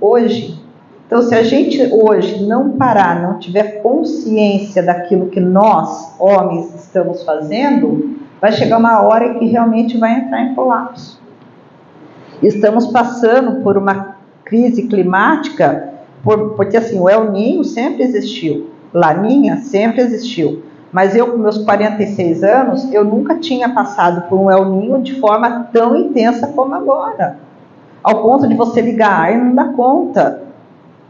hoje. Então, se a gente hoje não parar, não tiver consciência daquilo que nós, homens, estamos fazendo, vai chegar uma hora que realmente vai entrar em colapso. Estamos passando por uma crise climática, porque assim, o El Niño sempre existiu, Laninha sempre existiu, mas eu com meus 46 anos, eu nunca tinha passado por um El Niño de forma tão intensa como agora, ao ponto de você ligar ar e não dar conta,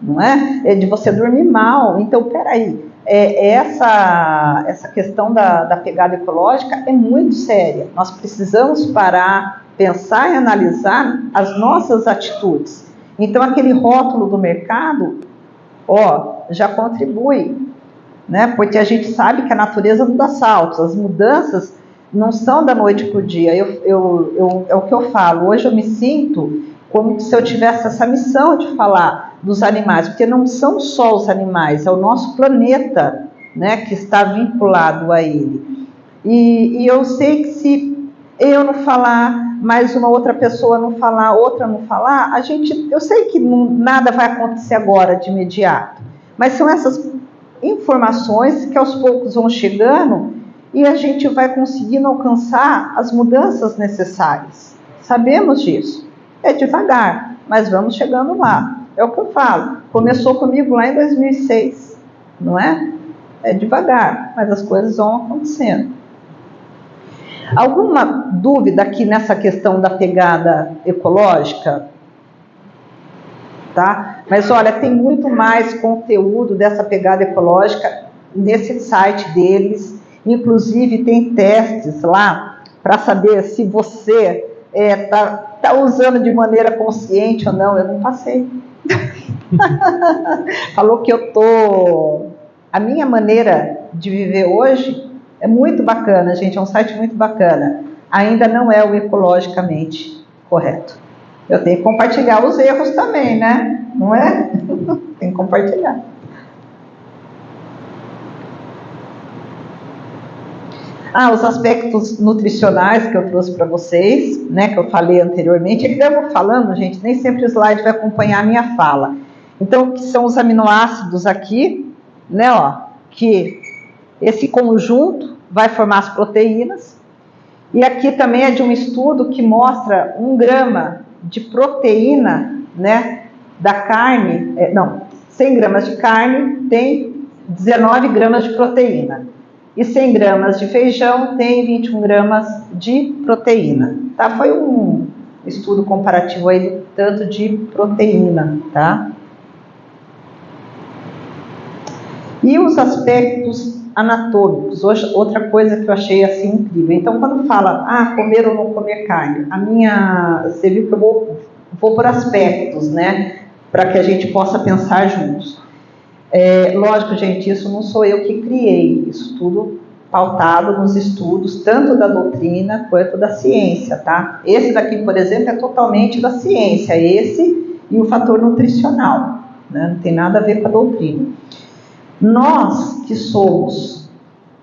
não é? De você dormir mal. Então, peraí, essa questão da pegada ecológica é muito séria. Nós precisamos parar, pensar e analisar as nossas atitudes. Então, aquele rótulo do mercado, já contribui, né? Porque a gente sabe que a natureza não dá saltos, as mudanças não são da noite para o dia. É o que eu falo, hoje eu me sinto como se eu tivesse essa missão de falar dos animais, porque não são só os animais, é o nosso planeta, né, que está vinculado a ele. E eu sei que se eu não falar, mais uma outra pessoa não falar, outra não falar, eu sei que nada vai acontecer agora de imediato, mas são essas informações que aos poucos vão chegando e a gente vai conseguindo alcançar as mudanças necessárias. Sabemos disso. É devagar, mas vamos chegando lá. É o que eu falo. Começou comigo lá em 2006, não é? É devagar, mas as coisas vão acontecendo. Alguma dúvida aqui nessa questão da pegada ecológica? Tá? Mas olha, tem muito mais conteúdo dessa pegada ecológica nesse site deles. Inclusive tem testes lá para saber se você tá usando de maneira consciente ou não. Eu não passei. Falou que a minha maneira de viver hoje é muito bacana, gente, é um site muito bacana. Ainda não é o ecologicamente correto. Eu tenho que compartilhar os erros também, né? Não é? Tem que compartilhar. Os aspectos nutricionais que eu trouxe para vocês, né, que eu falei anteriormente. É que eu vou falando, gente, nem sempre o slide vai acompanhar a minha fala. Então, o que são os aminoácidos aqui, né, que esse conjunto vai formar as proteínas. E aqui também é de um estudo que mostra 1 grama de proteína, né, da carne, 100 gramas de carne tem 19 gramas de proteína. E 100 gramas de feijão tem 21 gramas de proteína. Tá? Foi um estudo comparativo aí do tanto de proteína, tá? E os aspectos anatômicos, outra coisa que eu achei assim incrível. Então, quando fala, comer ou não comer carne, você viu que eu vou por aspectos, né? Para que a gente possa pensar juntos. Lógico, gente, isso não sou eu que criei, isso tudo pautado nos estudos, tanto da doutrina quanto da ciência, tá? Esse daqui, por exemplo, é totalmente da ciência, esse e o fator nutricional, né? Não tem nada a ver com a doutrina. Nós que somos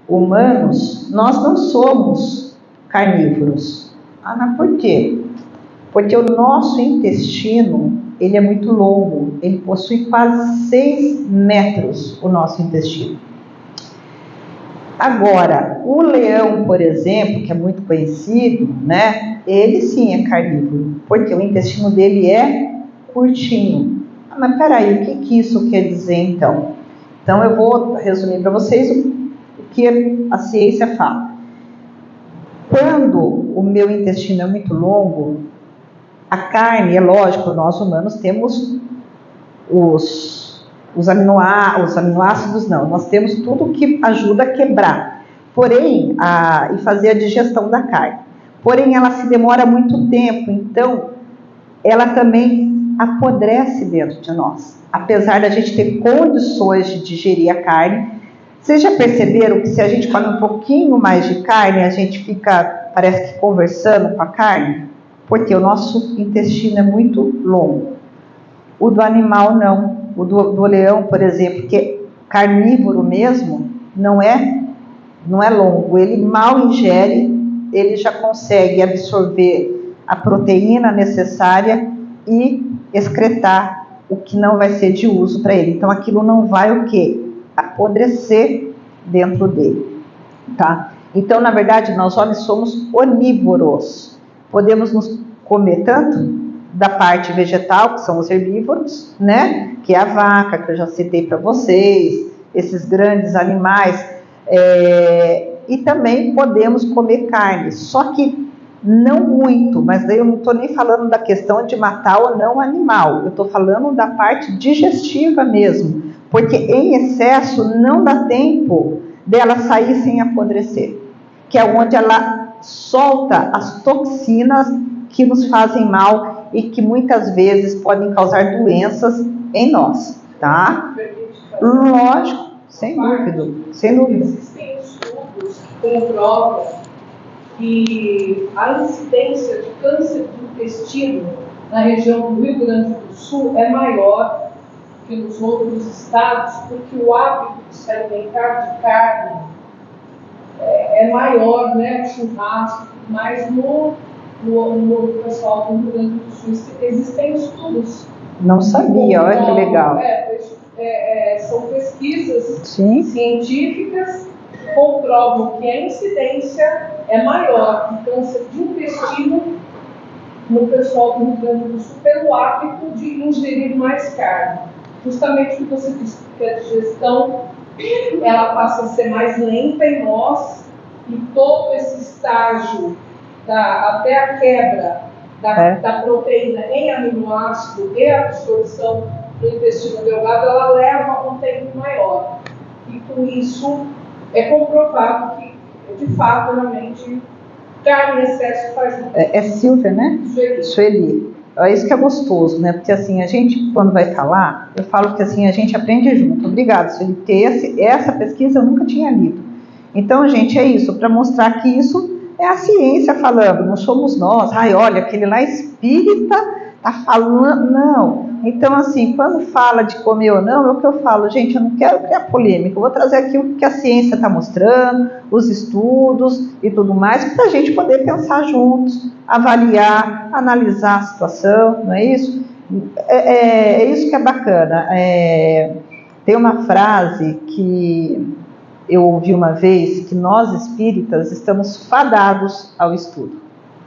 humanos, nós não somos carnívoros. Mas por quê? Porque o nosso intestino, ele é muito longo, ele possui quase 6 metros, o nosso intestino. Agora, o leão, por exemplo, que é muito conhecido, né, ele sim é carnívoro, porque o intestino dele é curtinho. Mas peraí, o que isso quer dizer então? Então eu vou resumir para vocês o que a ciência fala. Quando o meu intestino é muito longo, a carne, é lógico, nós humanos temos os aminoácidos não, nós temos tudo que ajuda a quebrar, porém, e fazer a digestão da carne. Porém, ela se demora muito tempo, então, ela também apodrece dentro de nós. Apesar da gente ter condições de digerir a carne, vocês já perceberam que se a gente come um pouquinho mais de carne, a gente fica, parece que conversando com a carne? Porque o nosso intestino é muito longo. O do animal não. O do leão, por exemplo, que é carnívoro mesmo, não é longo. Ele mal ingere, ele já consegue absorver a proteína necessária e excretar o que não vai ser de uso para ele. Então aquilo não vai o quê? Apodrecer dentro dele, tá? Então, na verdade, nós homens somos onívoros. Podemos nos comer tanto da parte vegetal, que são os herbívoros, né? Que é a vaca, que eu já citei para vocês, esses grandes animais, e também podemos comer carne, só que não muito, mas daí eu não estou nem falando da questão de matar ou não o animal, eu estou falando da parte digestiva mesmo, porque em excesso não dá tempo dela sair sem apodrecer, que é onde ela solta as toxinas que nos fazem mal e que muitas vezes podem causar doenças em nós, tá? Lógico, sem dúvida, sem dúvida. Existem estudos que comprovam que a incidência de câncer do intestino na região do Rio Grande do Sul é maior que nos outros estados, porque o hábito de se alimentar de carne é maior, né? O churrasco, mas no pessoal do Rio Grande do Sul existem estudos. Não sabia, olha que legal. São pesquisas Sim. científicas que comprovam que a incidência é maior de câncer de intestino no pessoal do Rio Grande do Sul pelo hábito de ingerir mais carne. Justamente o que você disse, que a digestão ela passa a ser mais lenta em nós e todo esse estágio até a quebra da proteína em aminoácido e a absorção do intestino delgado, ela leva um tempo maior. E com isso é comprovado que, de fato, realmente, carne em excesso faz mal. É Silvia, né? Sueli. É isso que é gostoso, né? Porque assim, a gente, quando vai falar, eu falo que assim, a gente aprende junto. Obrigada, Sueli, porque essa pesquisa eu nunca tinha lido. Então, gente, é isso, para mostrar que isso é a ciência falando, não somos nós. Ai, olha, aquele lá espírita tá falando, não. Então, assim, quando fala de comer ou não, é o que eu falo, gente, eu não quero criar polêmica, eu vou trazer aqui o que a ciência está mostrando, os estudos e tudo mais, para a gente poder pensar juntos, avaliar, analisar a situação, não é isso? É isso que é bacana. Tem uma frase que eu ouvi uma vez, que nós espíritas estamos fadados ao estudo.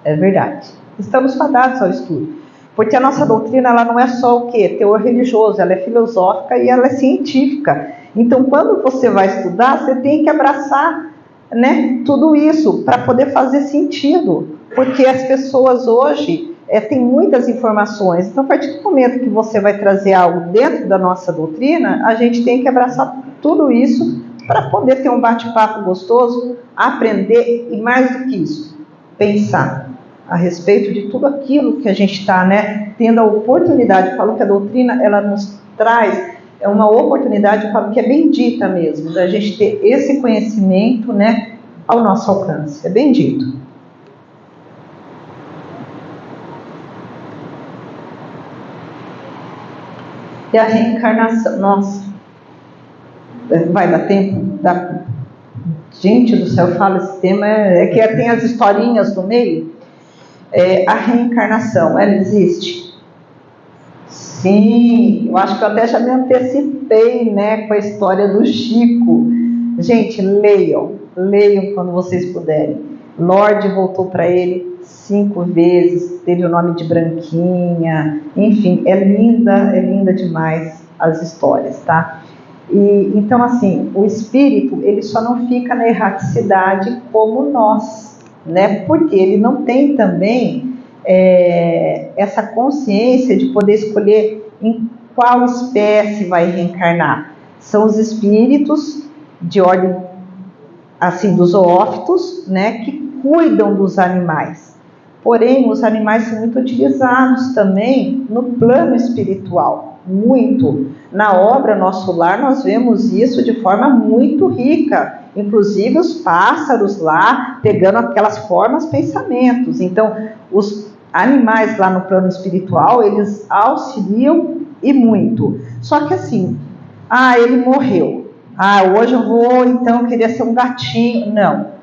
É verdade. Estamos fadados ao estudo. Porque a nossa doutrina, ela não é só o quê? Teor religioso, ela é filosófica e ela é científica. Então, quando você vai estudar, você tem que abraçar, né, tudo isso para poder fazer sentido. Porque as pessoas hoje têm muitas informações. Então, a partir do momento que você vai trazer algo dentro da nossa doutrina, a gente tem que abraçar tudo isso para poder ter um bate-papo gostoso, aprender e, mais do que isso, pensar a respeito de tudo aquilo que a gente está, né, tendo a oportunidade. Eu falo que a doutrina, ela nos traz uma oportunidade, eu falo que é bendita mesmo, da gente ter esse conhecimento, né, ao nosso alcance. É bendito. E a reencarnação, nossa, vai dar tempo? Gente do céu, fala esse tema, que tem as historinhas no meio. A reencarnação, ela existe? Sim, eu acho que eu até já me antecipei, né, com a história do Chico. Gente, leiam quando vocês puderem. Lorde voltou para ele 5 vezes, teve o nome de Branquinha, enfim, é linda demais as histórias, tá? E, então, assim, o espírito, ele só não fica na erraticidade como nós, né? Porque ele não tem também essa consciência de poder escolher em qual espécie vai reencarnar. São os espíritos de ordem, assim, dos zoófitos, né, que cuidam dos animais. Porém, os animais são muito utilizados também no plano espiritual, muito. Na obra Nosso Lar, nós vemos isso de forma muito rica, inclusive os pássaros lá, pegando aquelas formas, pensamentos. Então, os animais lá no plano espiritual, eles auxiliam e muito. Só que assim, ele morreu. Hoje eu vou, então, querer ser um gatinho. Não.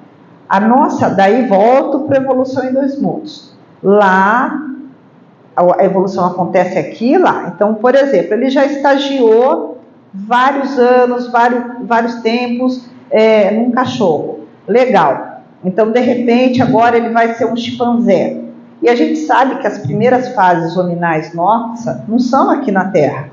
A nossa, daí volto para a evolução em 2 mundos. Lá, a evolução acontece aqui e lá. Então, por exemplo, ele já estagiou vários anos, vários tempos num cachorro. Legal. Então, de repente, agora ele vai ser um chimpanzé. E a gente sabe que as primeiras fases hominais nossas não são aqui na Terra.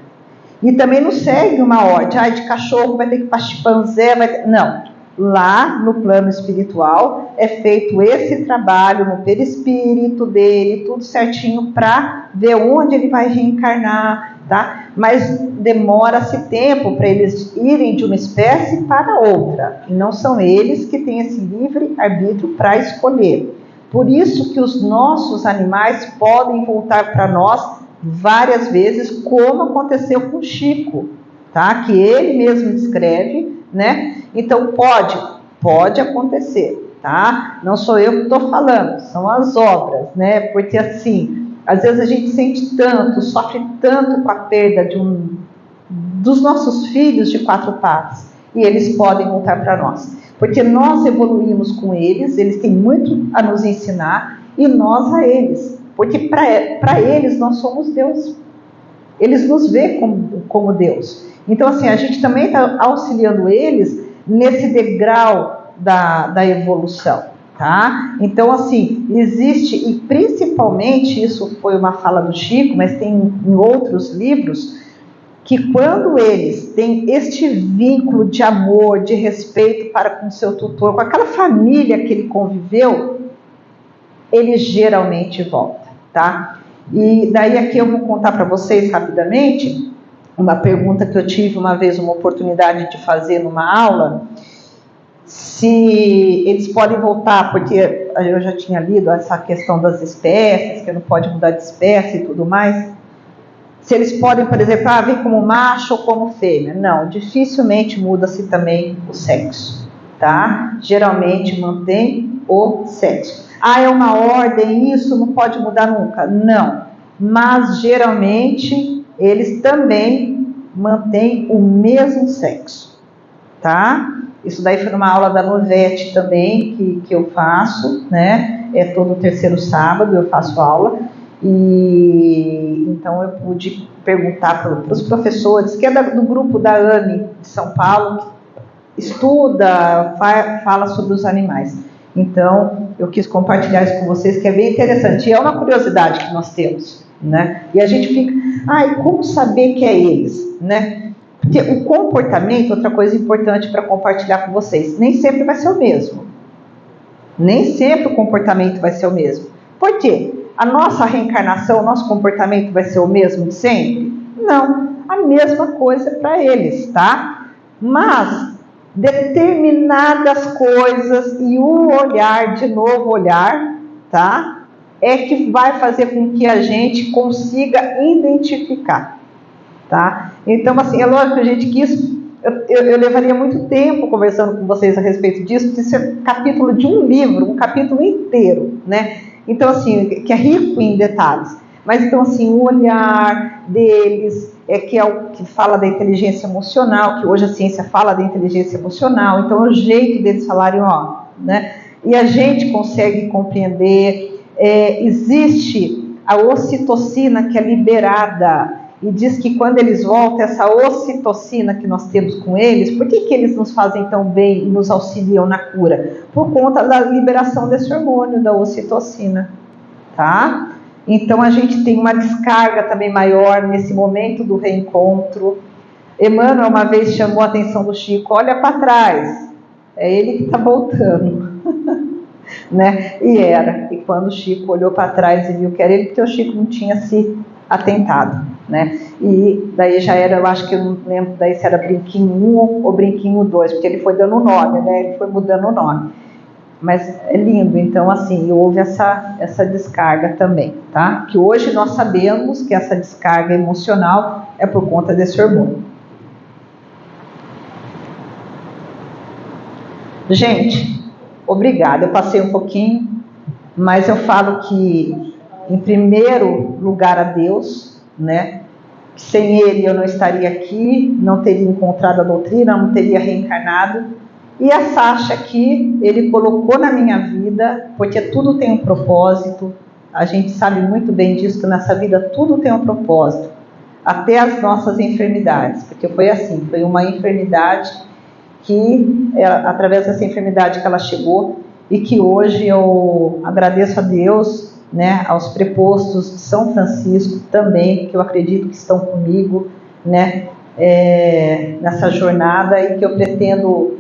E também não segue uma ordem, de cachorro vai ter que ir para chimpanzé, não. Lá no plano espiritual é feito esse trabalho no perispírito dele, tudo certinho para ver onde ele vai reencarnar, tá? Mas demora-se tempo para eles irem de uma espécie para outra. E não são eles que têm esse livre arbítrio para escolher. Por isso que os nossos animais podem voltar para nós várias vezes, como aconteceu com o Chico, tá? Que ele mesmo descreve, né? Então pode acontecer, tá? Não sou eu que estou falando, são as obras, né? Porque assim, às vezes a gente sente tanto, sofre tanto com a perda dos nossos filhos de 4 patas, e eles podem voltar para nós, porque nós evoluímos com eles, eles têm muito a nos ensinar, e nós a eles, porque para eles nós somos Deus, eles nos veem como Deus. Então assim, a gente também está auxiliando eles nesse degrau da evolução, tá? Então assim, existe, e principalmente, isso foi uma fala do Chico, mas tem em outros livros, que quando eles têm este vínculo de amor, de respeito para com seu tutor, com aquela família que ele conviveu, ele geralmente volta, tá? E daí aqui eu vou contar para vocês rapidamente uma pergunta que eu tive uma vez uma oportunidade de fazer numa aula, se eles podem voltar, porque eu já tinha lido essa questão das espécies, que não pode mudar de espécie e tudo mais, se eles podem, por exemplo, vir como macho ou como fêmea. Não, dificilmente muda-se também o sexo, tá? Geralmente mantém o sexo. É uma ordem, isso não pode mudar nunca. Não, mas geralmente eles também mantêm o mesmo sexo, tá? Isso daí foi numa aula da Novete também, que eu faço, né? Todo terceiro sábado eu faço aula, e então eu pude perguntar para os professores, que é do grupo da AME de São Paulo, que estuda, fala sobre os animais. Então, eu quis compartilhar isso com vocês, que é bem interessante. E é uma curiosidade que nós temos, né? E a gente fica, e como saber que é eles, né? Porque o comportamento, outra coisa importante para compartilhar com vocês, nem sempre vai ser o mesmo. Nem sempre o comportamento vai ser o mesmo. Por quê? A nossa reencarnação, o nosso comportamento vai ser o mesmo de sempre? Não, a mesma coisa para eles, tá? Mas determinadas coisas e o olhar, de novo olhar, tá? É que vai fazer com que a gente consiga identificar, tá? Então, assim, é lógico, gente, que isso eu levaria muito tempo conversando com vocês a respeito disso, porque isso é capítulo de um livro, um capítulo inteiro, né? Então, assim, que é rico em detalhes. Mas, então, assim, o olhar deles, que é o que fala da inteligência emocional, que hoje a ciência fala da inteligência emocional, então é o jeito deles falarem, né? E a gente consegue compreender, existe a ocitocina que é liberada, e diz que quando eles voltam, essa ocitocina que nós temos com eles, por que eles nos fazem tão bem e nos auxiliam na cura? Por conta da liberação desse hormônio, da ocitocina, tá? Então a gente tem uma descarga também maior nesse momento do reencontro. Emmanuel uma vez chamou a atenção do Chico, olha para trás, é ele que está voltando. né? E era. E quando o Chico olhou para trás e viu que era ele, porque o Chico não tinha se atentado, né? E daí já era, eu acho que eu não lembro daí se era Brinquinho 1 ou Brinquinho 2, porque ele foi dando o nome, né? Ele foi mudando o nome. Mas é lindo, então assim, houve essa descarga também, tá? Que hoje nós sabemos que essa descarga emocional é por conta desse hormônio. Gente, obrigada, eu passei um pouquinho, mas eu falo que, em primeiro lugar, a Deus, né? Sem Ele eu não estaria aqui, não teria encontrado a doutrina, não teria reencarnado. E a Sasha aqui, Ele colocou na minha vida, porque tudo tem um propósito, a gente sabe muito bem disso, que nessa vida tudo tem um propósito, até as nossas enfermidades, porque foi assim, foi uma enfermidade que, através dessa enfermidade que ela chegou, e que hoje eu agradeço a Deus, né, aos prepostos de São Francisco também, que eu acredito que estão comigo, né, nessa jornada, e que eu pretendo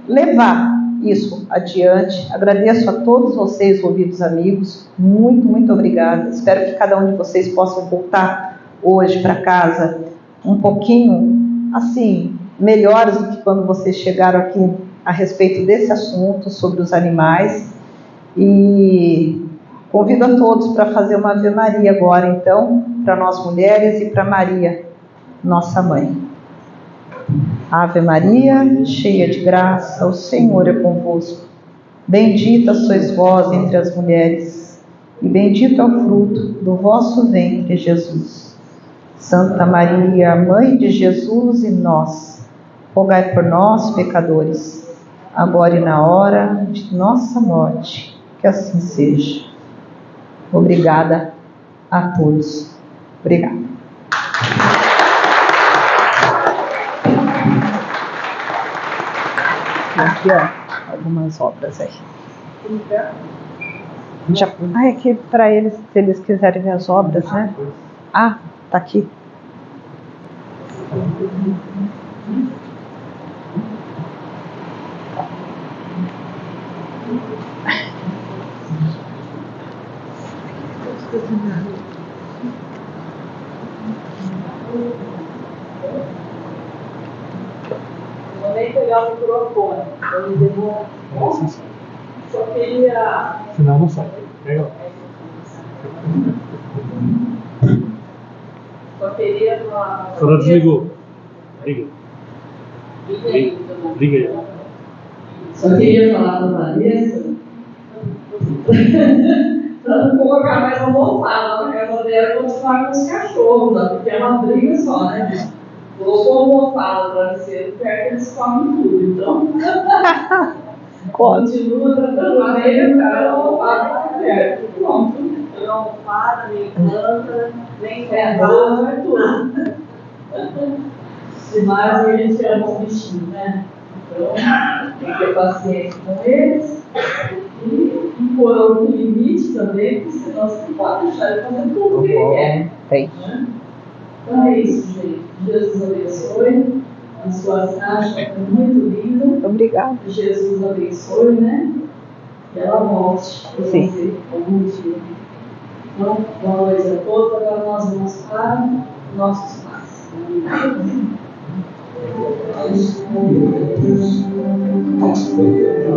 levar isso adiante. Agradeço a todos vocês, ouvidos amigos, muito, muito obrigada. Espero que cada um de vocês possa voltar hoje para casa um pouquinho, assim, melhores do que quando vocês chegaram aqui a respeito desse assunto sobre os animais. E convido a todos para fazer uma Ave Maria agora, então, para nós mulheres e para Maria, nossa mãe. Ave Maria, cheia de graça, o Senhor é convosco. Bendita sois vós entre as mulheres, e bendito é o fruto do vosso ventre, Jesus. Santa Maria, Mãe de Jesus e nós, rogai por nós, pecadores, agora e na hora de nossa morte. Que assim seja. Obrigada a todos. Obrigada. Aqui, ó, algumas obras aí. É que para eles, se eles quiserem ver as obras, né? Ah, tá aqui. Vou nem pegar o microfone, eu me devolvo. Só queria. Senão não sai. Pega lá. Só queria falar. A senhora desligou. Liga. Liga aí. Só queria falar para a Vanessa para não colocar mais almofada na casa dela e continuar com os cachorros, né? Porque é uma briga só, né? Colocou almofada para travesseiro perto, eles comem tudo. Então, continua tratando bem, cara, almofada perto. Pronto. Nem almofada, nem planta, nem ferrado, é tudo. Demais a gente ama um bichinho, né? Então, tem que ter paciência com eles e impor algum limite também, porque senão você não pode deixar ele fazer tudo que ele quer. Né? Então é isso, gente. Jesus abençoe. A sua Sasha foi muito linda. Obrigada. Jesus abençoe, né? E ela volte para você algum dia. Então, boa noite a todos. Agora nós vamos para nossos pais. Thank you.